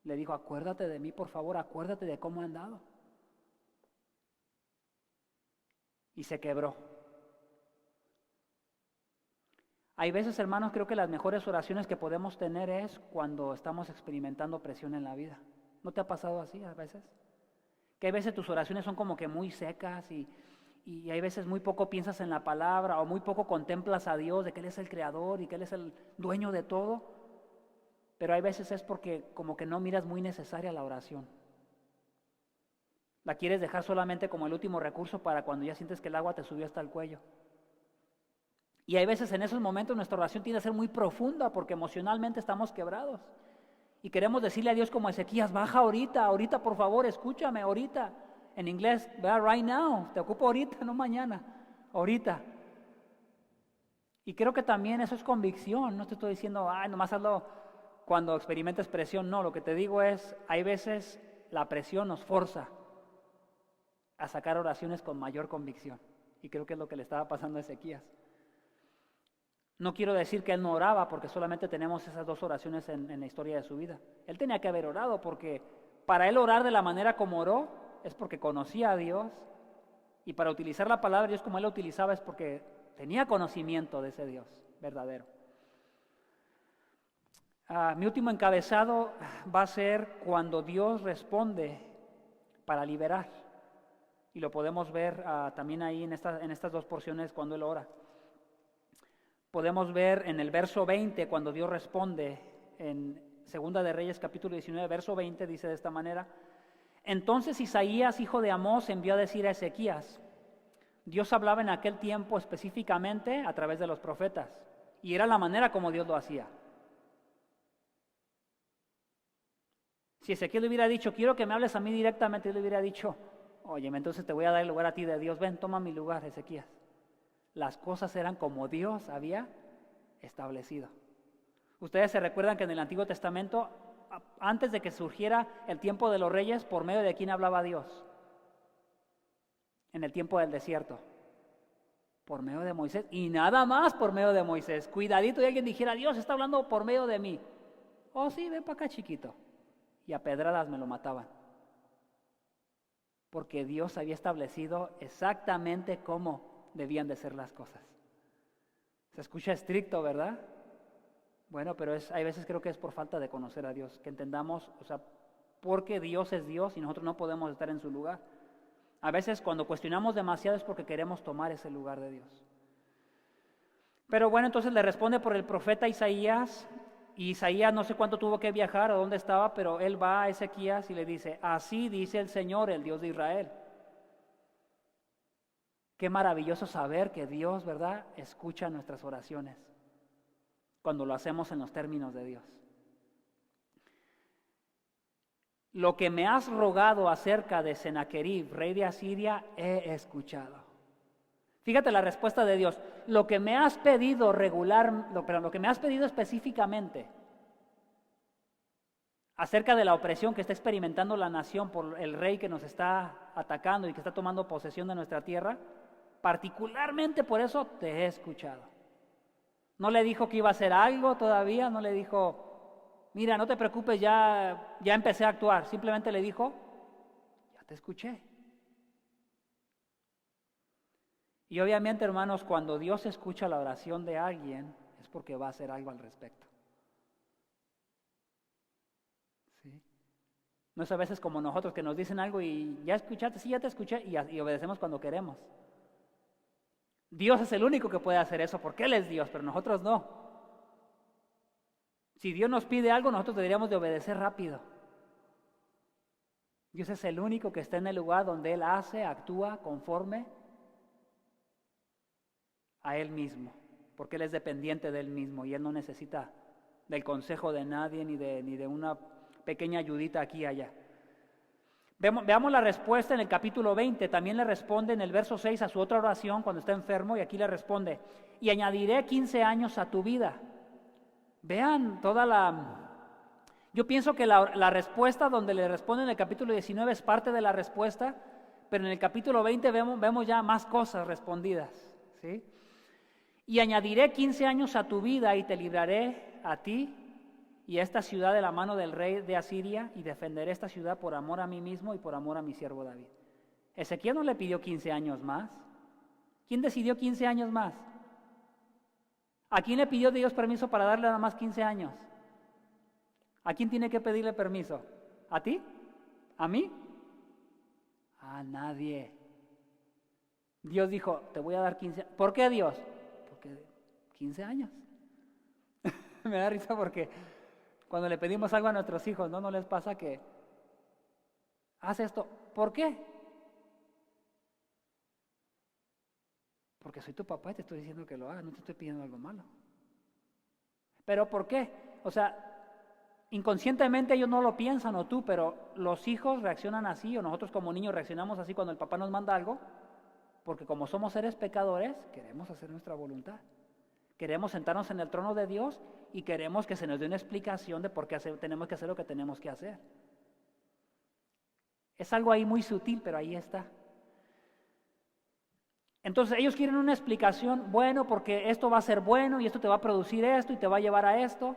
Le dijo, acuérdate de mí, por favor, acuérdate de cómo he andado. Y se quebró. Hay veces, hermanos, creo que las mejores oraciones que podemos tener es cuando estamos experimentando presión en la vida. ¿No te ha pasado así a veces? Que hay veces tus oraciones son como que muy secas y hay veces muy poco piensas en la palabra o muy poco contemplas a Dios, de que Él es el creador y que Él es el dueño de todo. Pero hay veces es porque como que no miras muy necesaria la oración. La quieres dejar solamente como el último recurso para cuando ya sientes que el agua te subió hasta el cuello. Y hay veces en esos momentos nuestra oración tiende a ser muy profunda porque emocionalmente estamos quebrados. Y queremos decirle a Dios como Ezequías, baja ahorita por favor, escúchame ahorita. En inglés, right now, te ocupo ahorita, no mañana, ahorita. Y creo que también eso es convicción, no te estoy diciendo, nomás hazlo cuando experimentes presión, no, lo que te digo es, hay veces la presión nos forza a sacar oraciones con mayor convicción. Y creo que es lo que le estaba pasando a Ezequías. No quiero decir que él no oraba, porque solamente tenemos esas dos oraciones en la historia de su vida. Él tenía que haber orado, porque para él orar de la manera como oró, es porque conocía a Dios, y para utilizar la palabra de Dios como él la utilizaba es porque tenía conocimiento de ese Dios verdadero. Mi último encabezado va a ser cuando Dios responde para liberar. Y lo podemos ver también ahí en estas dos porciones cuando Él ora. Podemos ver en el verso 20 cuando Dios responde en Segunda de Reyes capítulo 19, verso 20, dice de esta manera. Entonces Isaías, hijo de Amós, envió a decir a Ezequías. Dios hablaba en aquel tiempo específicamente a través de los profetas. Y era la manera como Dios lo hacía. Si Ezequiel le hubiera dicho, quiero que me hables a mí directamente, él le hubiera dicho, óyeme, entonces te voy a dar el lugar a ti de Dios, ven, toma mi lugar, Ezequías. Las cosas eran como Dios había establecido. Ustedes se recuerdan que en el Antiguo Testamento, antes de que surgiera el tiempo de los reyes, ¿por medio de quién hablaba Dios? En el tiempo del desierto. Por medio de Moisés, y nada más por medio de Moisés. Cuidadito y alguien dijera, Dios está hablando por medio de mí. Oh sí, ven para acá chiquito. Y a pedradas me lo mataban. Porque Dios había establecido exactamente cómo debían de ser las cosas. Se escucha estricto, ¿verdad? Bueno, pero hay veces creo que es por falta de conocer a Dios, que entendamos, porque Dios es Dios y nosotros no podemos estar en su lugar. A veces cuando cuestionamos demasiado es porque queremos tomar ese lugar de Dios. Pero bueno, entonces le responde por el profeta Isaías. Y Isaías no sé cuánto tuvo que viajar o dónde estaba, pero él va a Ezequías y le dice, así dice el Señor, el Dios de Israel. Qué maravilloso saber que Dios, ¿verdad?, escucha nuestras oraciones cuando lo hacemos en los términos de Dios. Lo que me has rogado acerca de Sennacherib, rey de Asiria, he escuchado. Fíjate la respuesta de Dios. Lo que me has pedido lo que me has pedido específicamente acerca de la opresión que está experimentando la nación por el rey que nos está atacando y que está tomando posesión de nuestra tierra, particularmente por eso te he escuchado. No le dijo que iba a hacer algo todavía, no le dijo, mira, no te preocupes, ya empecé a actuar. Simplemente le dijo, ya te escuché. Y obviamente, hermanos, cuando Dios escucha la oración de alguien, es porque va a hacer algo al respecto. ¿Sí? No es a veces como nosotros que nos dicen algo y ya escuchaste, sí, ya te escuché, y obedecemos cuando queremos. Dios es el único que puede hacer eso porque Él es Dios, pero nosotros no. Si Dios nos pide algo, nosotros deberíamos de obedecer rápido. Dios es el único que está en el lugar donde Él actúa conforme a Él mismo, porque Él es dependiente de Él mismo y Él no necesita del consejo de nadie ni de una pequeña ayudita aquí y allá. Veamos la respuesta en el capítulo 20, también le responde en el verso 6 a su otra oración cuando está enfermo, y aquí le responde, y añadiré 15 años a tu vida. Vean yo pienso que la respuesta donde le responde en el capítulo 19 es parte de la respuesta, pero en el capítulo 20 vemos ya más cosas respondidas, ¿sí? Y añadiré 15 años a tu vida y te libraré a ti y a esta ciudad de la mano del rey de Asiria, y defenderé esta ciudad por amor a mí mismo y por amor a mi siervo David. Ezequiel no le pidió 15 años más. ¿Quién decidió 15 años más? ¿A quién le pidió Dios permiso para darle nada más 15 años? ¿A quién tiene que pedirle permiso? ¿A ti? ¿A mí? A nadie. Dios dijo, te voy a dar 15 años. ¿Por qué Dios? Porque 15 años. Me da risa porque cuando le pedimos algo a nuestros hijos, ¿no les pasa que haz esto? ¿Por qué? Porque soy tu papá y te estoy diciendo que lo hagas, no te estoy pidiendo algo malo. ¿Pero por qué? O sea, inconscientemente ellos no lo piensan o tú, pero los hijos reaccionan así, o nosotros como niños reaccionamos así cuando el papá nos manda algo, porque como somos seres pecadores, queremos hacer nuestra voluntad. Queremos sentarnos en el trono de Dios y queremos que se nos dé una explicación de por qué tenemos que hacer lo que tenemos que hacer. Es algo ahí muy sutil, pero ahí está. Entonces ellos quieren una explicación, bueno, porque esto va a ser bueno y esto te va a producir esto y te va a llevar a esto.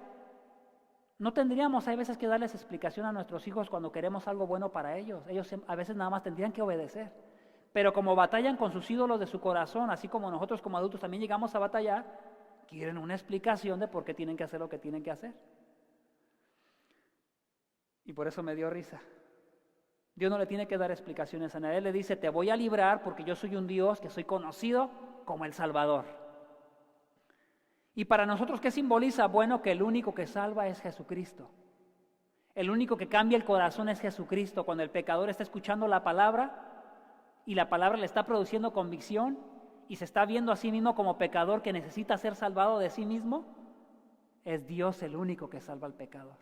No tendríamos, hay veces, que darles explicación a nuestros hijos cuando queremos algo bueno para ellos. Ellos a veces nada más tendrían que obedecer. Pero como batallan con sus ídolos de su corazón, así como nosotros como adultos también llegamos a batallar, quieren una explicación de por qué tienen que hacer lo que tienen que hacer. Y por eso me dio risa. Dios no le tiene que dar explicaciones a nadie. Él le dice, te voy a librar porque yo soy un Dios que soy conocido como el Salvador. Y para nosotros, ¿qué simboliza? Bueno, que el único que salva es Jesucristo. El único que cambia el corazón es Jesucristo. Cuando el pecador está escuchando la palabra y la palabra le está produciendo convicción y se está viendo a sí mismo como pecador que necesita ser salvado de sí mismo, es Dios el único que salva al pecador.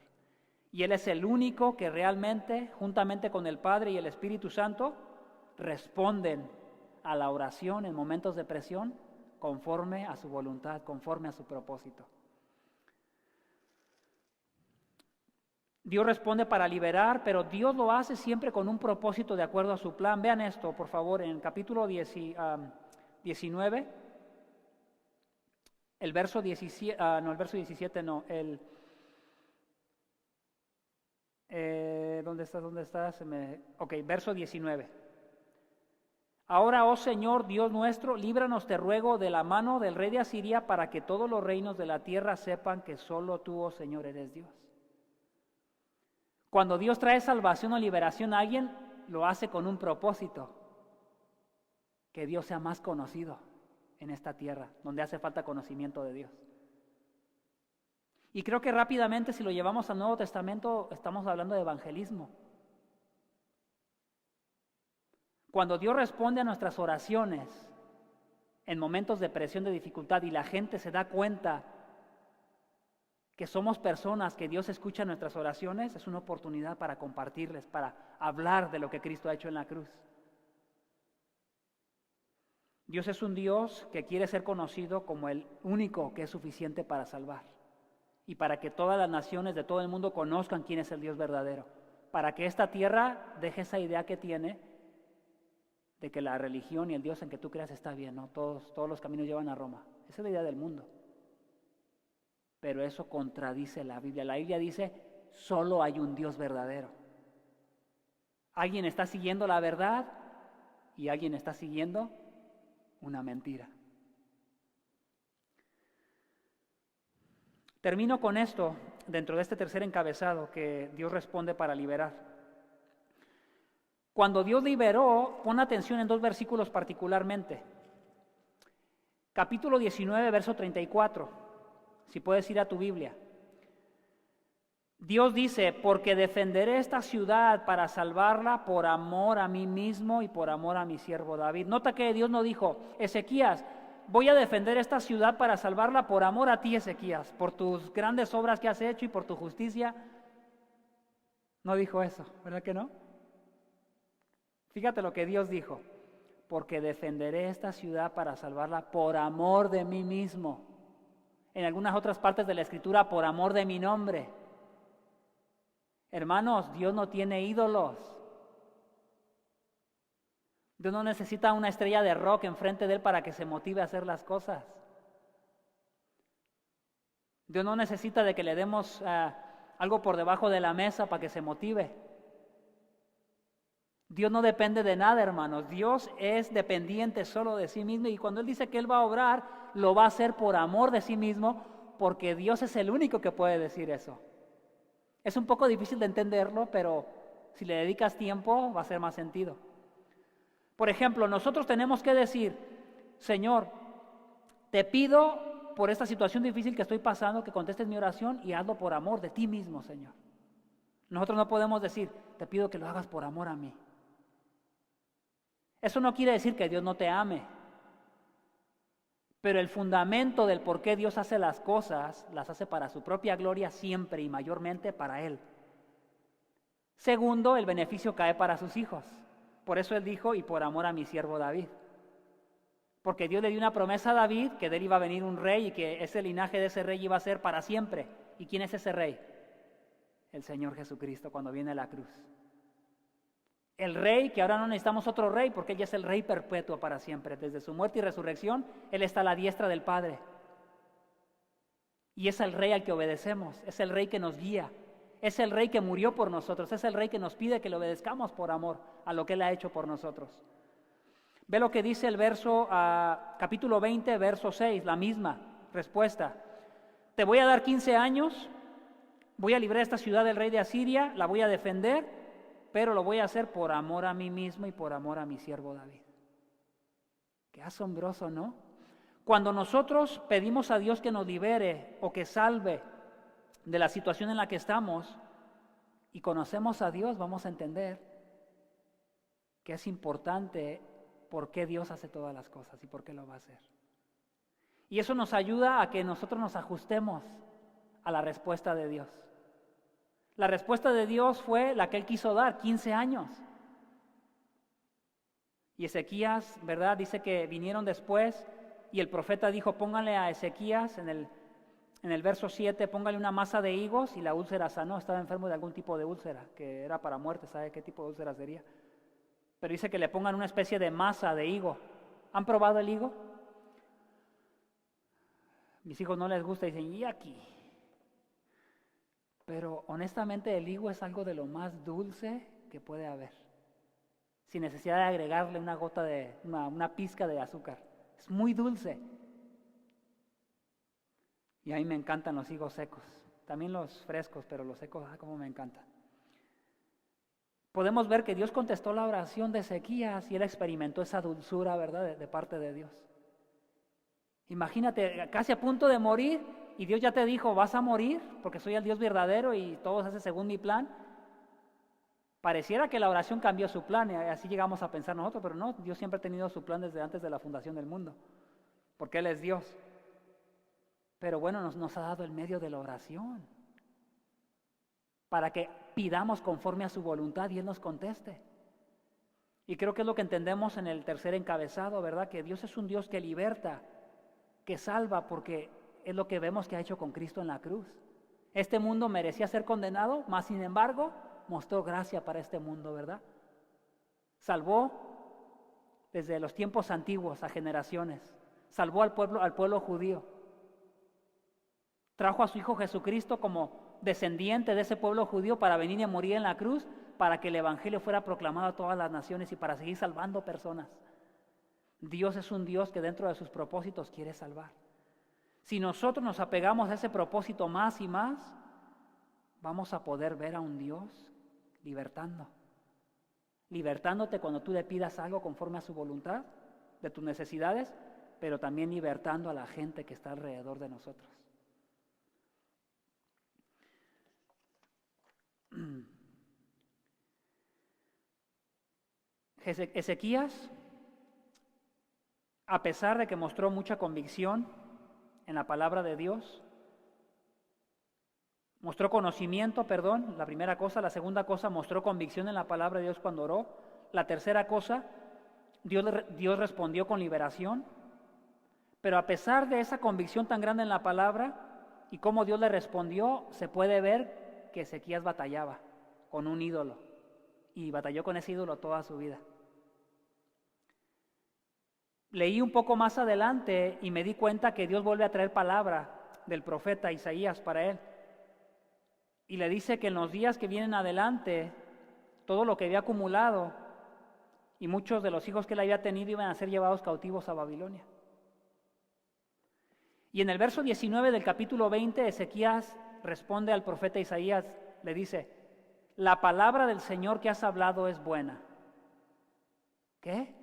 Y Él es el único que realmente, juntamente con el Padre y el Espíritu Santo, responden a la oración en momentos de presión conforme a su voluntad, conforme a su propósito. Dios responde para liberar, pero Dios lo hace siempre con un propósito de acuerdo a su plan. Vean esto, por favor, en el capítulo 19, el verso 17, ¿dónde estás? Verso 19. Ahora, oh Señor, Dios nuestro, líbranos, te ruego, de la mano del rey de Asiria, para que todos los reinos de la tierra sepan que solo tú, oh Señor, eres Dios. Cuando Dios trae salvación o liberación a alguien, lo hace con un propósito, que Dios sea más conocido en esta tierra, donde hace falta conocimiento de Dios. Y creo que rápidamente, si lo llevamos al Nuevo Testamento, estamos hablando de evangelismo. Cuando Dios responde a nuestras oraciones en momentos de presión, de dificultad, y la gente se da cuenta que somos personas que Dios escucha nuestras oraciones, es una oportunidad para compartirles, para hablar de lo que Cristo ha hecho en la cruz. Dios es un Dios que quiere ser conocido como el único que es suficiente para salvar y para que todas las naciones de todo el mundo conozcan quién es el Dios verdadero, para que esta tierra deje esa idea que tiene de que la religión y el Dios en que tú creas está bien, ¿no? Todos los caminos llevan a Roma. Esa es la idea del mundo. Pero eso contradice la Biblia. La Biblia dice, solo hay un Dios verdadero. Alguien está siguiendo la verdad y alguien está siguiendo una mentira. Termino con esto dentro de este tercer encabezado que Dios responde para liberar. Cuando Dios liberó, pon atención en dos versículos particularmente. Capítulo 19, verso 34. Si puedes ir a tu Biblia. Dios dice, porque defenderé esta ciudad para salvarla por amor a mí mismo y por amor a mi siervo David. Nota que Dios no dijo, Ezequías, voy a defender esta ciudad para salvarla por amor a ti, Ezequías, por tus grandes obras que has hecho y por tu justicia. No dijo eso, ¿verdad que no? Fíjate lo que Dios dijo, porque defenderé esta ciudad para salvarla por amor de mí mismo. En algunas otras partes de la Escritura, por amor de mi nombre. Hermanos, Dios no tiene ídolos. Dios no necesita una estrella de rock enfrente de Él para que se motive a hacer las cosas. Dios no necesita de que le demos algo por debajo de la mesa para que se motive. Dios no depende de nada, hermanos. Dios es dependiente solo de sí mismo y cuando Él dice que Él va a obrar, lo va a hacer por amor de sí mismo, porque Dios es el único que puede decir eso. Es un poco difícil de entenderlo, pero si le dedicas tiempo va a hacer más sentido. Por ejemplo, nosotros tenemos que decir, Señor, te pido por esta situación difícil que estoy pasando que contestes mi oración y hazlo por amor de ti mismo, Señor. Nosotros no podemos decir, te pido que lo hagas por amor a mí. Eso no quiere decir que Dios no te ame, pero el fundamento del por qué Dios hace las cosas, las hace para su propia gloria siempre y mayormente para Él. Segundo, el beneficio cae para sus hijos. Por eso Él dijo, y por amor a mi siervo David. Porque Dios le dio una promesa a David, que de él iba a venir un rey y que ese linaje de ese rey iba a ser para siempre. ¿Y quién es ese rey? El Señor Jesucristo cuando viene a la cruz. El rey, que ahora no necesitamos otro rey, porque Él ya es el rey perpetuo para siempre. Desde su muerte y resurrección, Él está a la diestra del Padre. Y es el rey al que obedecemos, es el rey que nos guía, es el rey que murió por nosotros, es el rey que nos pide que le obedezcamos por amor a lo que Él ha hecho por nosotros. Ve lo que dice el verso, capítulo 20, verso 6, la misma respuesta. Te voy a dar 15 años, voy a librar esta ciudad del rey de Asiria, la voy a defender, pero lo voy a hacer por amor a mí mismo y por amor a mi siervo David. Qué asombroso, ¿no? Cuando nosotros pedimos a Dios que nos libere o que salve de la situación en la que estamos y conocemos a Dios, vamos a entender que es importante por qué Dios hace todas las cosas y por qué lo va a hacer. Y eso nos ayuda a que nosotros nos ajustemos a la respuesta de Dios. La respuesta de Dios fue la que Él quiso dar, 15 años. Y Ezequías, ¿verdad? Dice que vinieron después y el profeta dijo, pónganle a Ezequías en el verso 7, póngale una masa de higos y la úlcera sanó. Estaba enfermo de algún tipo de úlcera, que era para muerte, ¿sabe qué tipo de úlcera sería? Pero dice que le pongan una especie de masa de higo. ¿Han probado el higo? Mis hijos no les gusta y dicen, ¿y aquí? Pero honestamente el higo es algo de lo más dulce que puede haber, sin necesidad de agregarle una gota de, una pizca de azúcar. Es muy dulce. Y a mí me encantan los higos secos, también los frescos, pero los secos, cómo me encantan. Podemos ver que Dios contestó la oración de Ezequías y él experimentó esa dulzura, ¿verdad?, de parte de Dios. Imagínate, casi a punto de morir, y Dios ya te dijo, vas a morir, porque soy el Dios verdadero y todo se hace según mi plan. Pareciera que la oración cambió su plan, y así llegamos a pensar nosotros, pero no, Dios siempre ha tenido su plan desde antes de la fundación del mundo, porque Él es Dios. Pero bueno, nos ha dado el medio de la oración, para que pidamos conforme a su voluntad y Él nos conteste. Y creo que es lo que entendemos en el tercer encabezado, ¿verdad? Que Dios es un Dios que liberta, que salva, porque es lo que vemos que ha hecho con Cristo en la cruz. Este mundo merecía ser condenado, mas sin embargo mostró gracia para este mundo, ¿verdad? Salvó desde los tiempos antiguos a generaciones, salvó al pueblo judío, trajo a su Hijo Jesucristo como descendiente de ese pueblo judío para venir y morir en la cruz, para que el Evangelio fuera proclamado a todas las naciones y para seguir salvando personas. Dios es un Dios que dentro de sus propósitos quiere salvar. Si nosotros nos apegamos a ese propósito más y más, vamos a poder ver a un Dios libertándote cuando tú le pidas algo conforme a su voluntad, de tus necesidades, pero también libertando a la gente que está alrededor de nosotros. Ezequías, a pesar de que mostró mucha convicción en la palabra de Dios, mostró conocimiento, la primera cosa. La segunda cosa, mostró convicción en la palabra de Dios cuando oró. La tercera cosa, Dios respondió con liberación. Pero a pesar de esa convicción tan grande en la palabra y cómo Dios le respondió, se puede ver que Ezequías batallaba con un ídolo y batalló con ese ídolo toda su vida. Leí un poco más adelante y me di cuenta que Dios vuelve a traer palabra del profeta Isaías para él. Y le dice que en los días que vienen adelante, todo lo que había acumulado y muchos de los hijos que él había tenido iban a ser llevados cautivos a Babilonia. Y en el verso 19 del capítulo 20, Ezequías responde al profeta Isaías, le dice: la palabra del Señor que has hablado es buena. ¿Qué?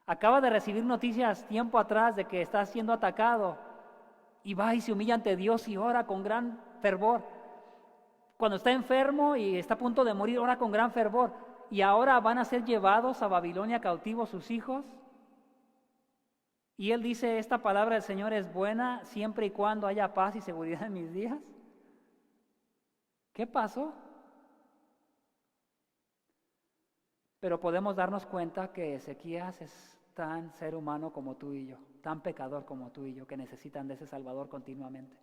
Acaba de recibir noticias tiempo atrás de que está siendo atacado y va y se humilla ante Dios y ora con gran fervor. Cuando está enfermo y está a punto de morir, ora con gran fervor. Y ahora van a ser llevados a Babilonia cautivos sus hijos. Y él dice: esta palabra del Señor es buena siempre y cuando haya paz y seguridad en mis días. ¿Qué pasó? Pero podemos darnos cuenta que Ezequías es tan ser humano como tú y yo, tan pecador como tú y yo, que necesitan de ese Salvador continuamente.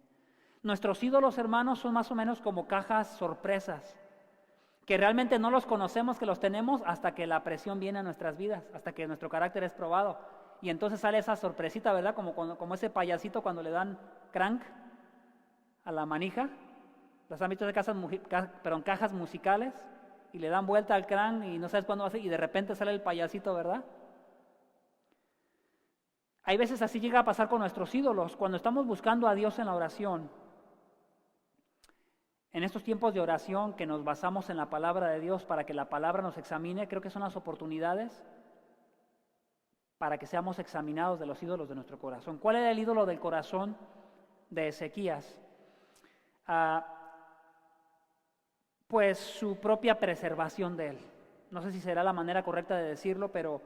Nuestros ídolos, hermanos, son más o menos como cajas sorpresas, que realmente no los conocemos que los tenemos hasta que la presión viene a nuestras vidas, hasta que nuestro carácter es probado. Y entonces sale esa sorpresita, ¿verdad? Como ese payasito cuando le dan crank a la manija. Los ámbitos de cajas musicales, y le dan vuelta al crank y no sabes cuándo va a ser, y de repente sale el payasito, ¿verdad? Hay veces así llega a pasar con nuestros ídolos. Cuando estamos buscando a Dios en la oración, en estos tiempos de oración que nos basamos en la palabra de Dios para que la palabra nos examine, creo que son las oportunidades para que seamos examinados de los ídolos de nuestro corazón. ¿Cuál era el ídolo del corazón de Ezequías? Pues su propia preservación de él. No sé si será la manera correcta de decirlo, pero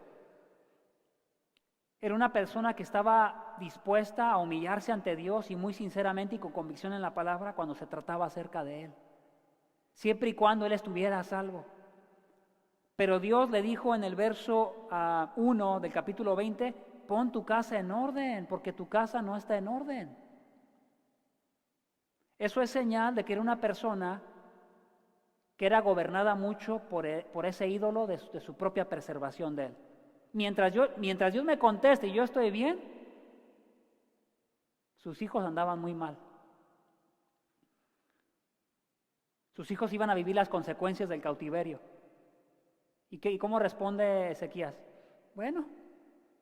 era una persona que estaba dispuesta a humillarse ante Dios y muy sinceramente y con convicción en la palabra cuando se trataba acerca de él, siempre y cuando él estuviera a salvo. Pero Dios le dijo en el verso 1 del capítulo 20, pon tu casa en orden, porque tu casa no está en orden. Eso es señal de que era una persona que era gobernada mucho por ese ídolo de su propia preservación de él. Mientras Dios me conteste y yo estoy bien, sus hijos andaban muy mal. Sus hijos iban a vivir las consecuencias del cautiverio. ¿Y cómo responde Ezequías? Bueno,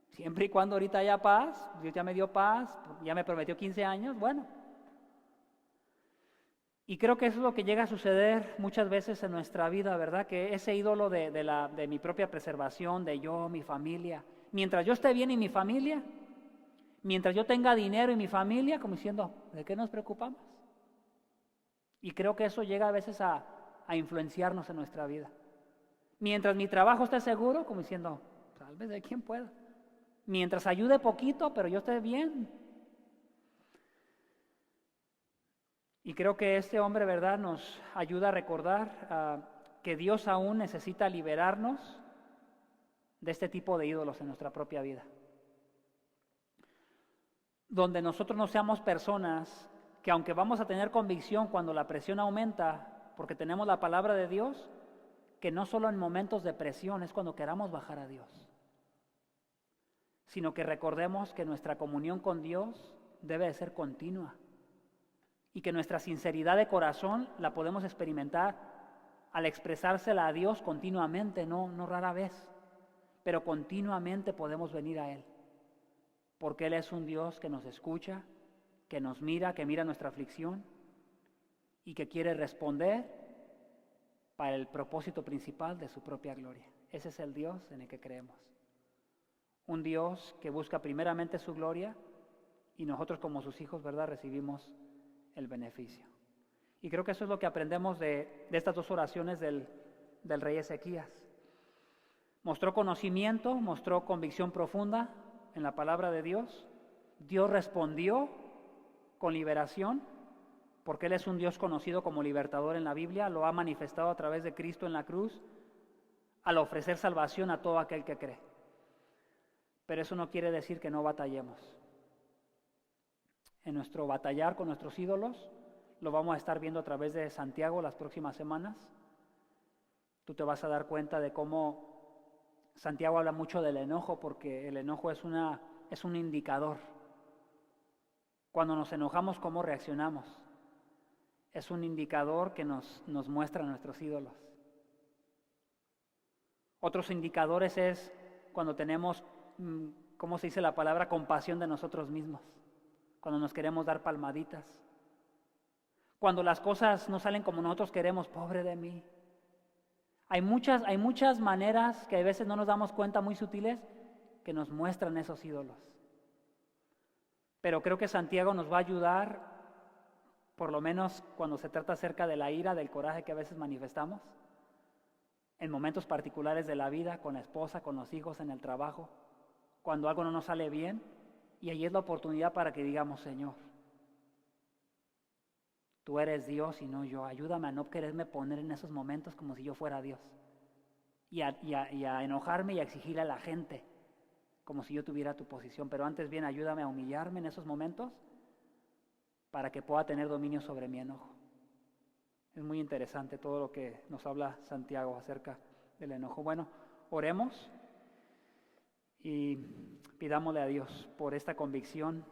siempre y cuando ahorita haya paz, Dios ya me dio paz, ya me prometió 15 años, bueno. Y creo que eso es lo que llega a suceder muchas veces en nuestra vida, ¿verdad? Que ese ídolo de mi propia preservación, de yo, mi familia, mientras yo esté bien y mi familia, mientras yo tenga dinero y mi familia, como diciendo, ¿de qué nos preocupamos? Y creo que eso llega a veces a influenciarnos en nuestra vida. Mientras mi trabajo esté seguro, como diciendo, tal vez de quien pueda. Mientras ayude poquito, pero yo esté bien. Y creo que este hombre, ¿verdad?, nos ayuda a recordar que Dios aún necesita liberarnos de este tipo de ídolos en nuestra propia vida. Donde nosotros no seamos personas que, aunque vamos a tener convicción cuando la presión aumenta, porque tenemos la palabra de Dios, que no solo en momentos de presión es cuando queramos bajar a Dios, sino que recordemos que nuestra comunión con Dios debe de ser continua y que nuestra sinceridad de corazón la podemos experimentar al expresársela a Dios continuamente, no rara vez, pero continuamente podemos venir a Él, porque Él es un Dios que nos escucha, que nos mira, que mira nuestra aflicción y que quiere responder para el propósito principal de su propia gloria. Ese es el Dios en el que creemos. Un Dios que busca primeramente su gloria y nosotros como sus hijos, ¿verdad?, recibimos el beneficio. Y creo que eso es lo que aprendemos de estas dos oraciones del rey Ezequías. Mostró conocimiento, mostró convicción profunda en la palabra de Dios. Dios respondió con liberación, porque Él es un Dios conocido como libertador en la Biblia, lo ha manifestado a través de Cristo en la cruz, al ofrecer salvación a todo aquel que cree. Pero eso no quiere decir que no batallemos. En nuestro batallar con nuestros ídolos, lo vamos a estar viendo a través de Santiago las próximas semanas. Tú te vas a dar cuenta de cómo Santiago habla mucho del enojo, porque el enojo es un indicador. Cuando nos enojamos, ¿cómo reaccionamos? Es un indicador que nos muestra nuestros ídolos. Otros indicadores es cuando tenemos, ¿cómo se dice la palabra? Compasión de nosotros mismos. Cuando nos queremos dar palmaditas. Cuando las cosas no salen como nosotros queremos, pobre de mí. Hay muchas maneras que a veces no nos damos cuenta, muy sutiles, que nos muestran esos ídolos. Pero creo que Santiago nos va a ayudar, por lo menos cuando se trata acerca de la ira, del coraje que a veces manifestamos, en momentos particulares de la vida, con la esposa, con los hijos, en el trabajo, cuando algo no nos sale bien, y ahí es la oportunidad para que digamos, Señor, tú eres Dios y no yo, ayúdame a no quererme poner en esos momentos como si yo fuera Dios, y a enojarme y a exigirle a la gente como si yo tuviera tu posición, pero antes bien ayúdame a humillarme en esos momentos para que pueda tener dominio sobre mi enojo. Es muy interesante todo lo que nos habla Santiago acerca del enojo. Bueno, oremos y pidámosle a Dios por esta convicción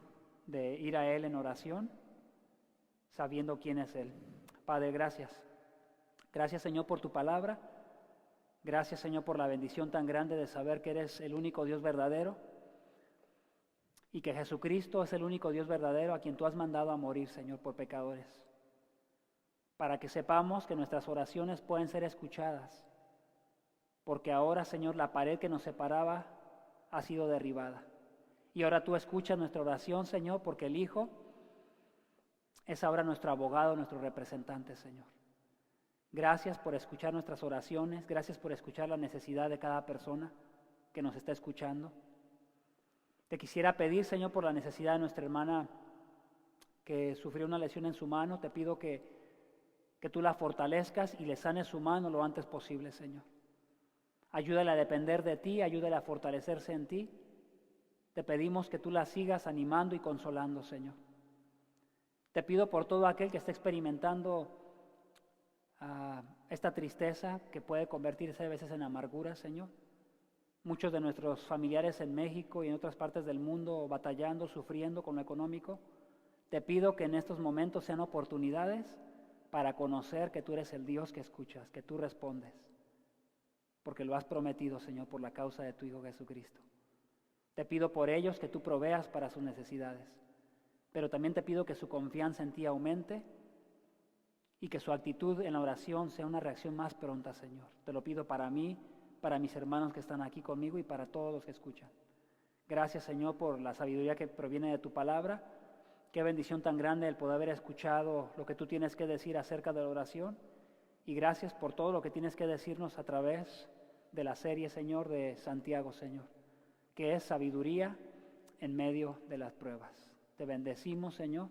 de ir a Él en oración, sabiendo quién es Él. Padre, gracias. Gracias, Señor, por tu palabra. Gracias, Señor, por la bendición tan grande de saber que eres el único Dios verdadero y que Jesucristo es el único Dios verdadero a quien tú has mandado a morir, Señor, por pecadores, para que sepamos que nuestras oraciones pueden ser escuchadas, porque ahora, Señor, la pared que nos separaba ha sido derribada. Y ahora tú escuchas nuestra oración, Señor, porque el Hijo es ahora nuestro abogado, nuestro representante, Señor. Gracias por escuchar nuestras oraciones, gracias por escuchar la necesidad de cada persona que nos está escuchando. Te quisiera pedir, Señor, por la necesidad de nuestra hermana que sufrió una lesión en su mano. Te pido que tú la fortalezcas y le sanes su mano lo antes posible, Señor. Ayúdale a depender de ti, ayúdale a fortalecerse en ti. Te pedimos que tú la sigas animando y consolando, Señor. Te pido por todo aquel que está experimentando esta tristeza que puede convertirse a veces en amargura, Señor. Muchos de nuestros familiares en México y en otras partes del mundo batallando, sufriendo con lo económico. Te pido que en estos momentos sean oportunidades para conocer que tú eres el Dios que escuchas, que tú respondes, porque lo has prometido, Señor, por la causa de tu Hijo Jesucristo. Te pido por ellos que tú proveas para sus necesidades, pero también te pido que su confianza en ti aumente y que su actitud en la oración sea una reacción más pronta, Señor. Te lo pido para mí, para mis hermanos que están aquí conmigo y para todos los que escuchan. Gracias, Señor, por la sabiduría que proviene de tu palabra. Qué bendición tan grande el poder haber escuchado lo que tú tienes que decir acerca de la oración. Y gracias por todo lo que tienes que decirnos a través de la serie, Señor, de Santiago, Señor, que es sabiduría en medio de las pruebas. Te bendecimos, Señor.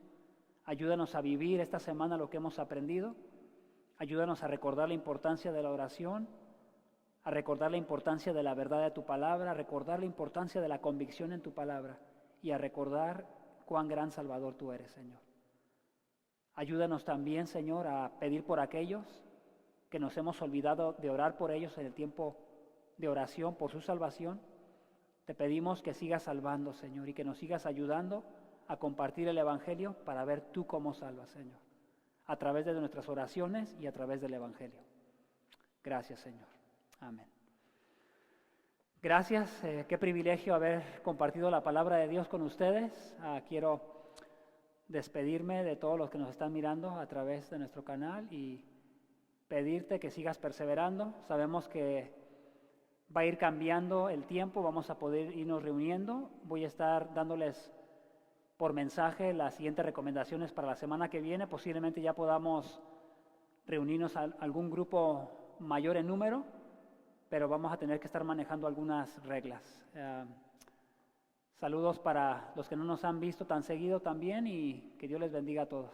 Ayúdanos a vivir esta semana lo que hemos aprendido. Ayúdanos a recordar la importancia de la oración, a recordar la importancia de la verdad de tu palabra, a recordar la importancia de la convicción en tu palabra y a recordar cuán gran Salvador tú eres, Señor. Ayúdanos también, Señor, a pedir por aquellos que nos hemos olvidado de orar por ellos en el tiempo de oración por su salvación. Te pedimos que sigas salvando, Señor, y que nos sigas ayudando a compartir el Evangelio para ver tú cómo salvas, Señor, a través de nuestras oraciones y a través del Evangelio. Gracias, Señor. Amén. Gracias, qué privilegio haber compartido la palabra de Dios con ustedes. Quiero despedirme de todos los que nos están mirando a través de nuestro canal y pedirte que sigas perseverando. Sabemos que va a ir cambiando el tiempo, vamos a poder irnos reuniendo. Voy a estar dándoles por mensaje las siguientes recomendaciones para la semana que viene. Posiblemente ya podamos reunirnos a algún grupo mayor en número, pero vamos a tener que estar manejando algunas reglas. Saludos para los que no nos han visto tan seguido también y que Dios les bendiga a todos.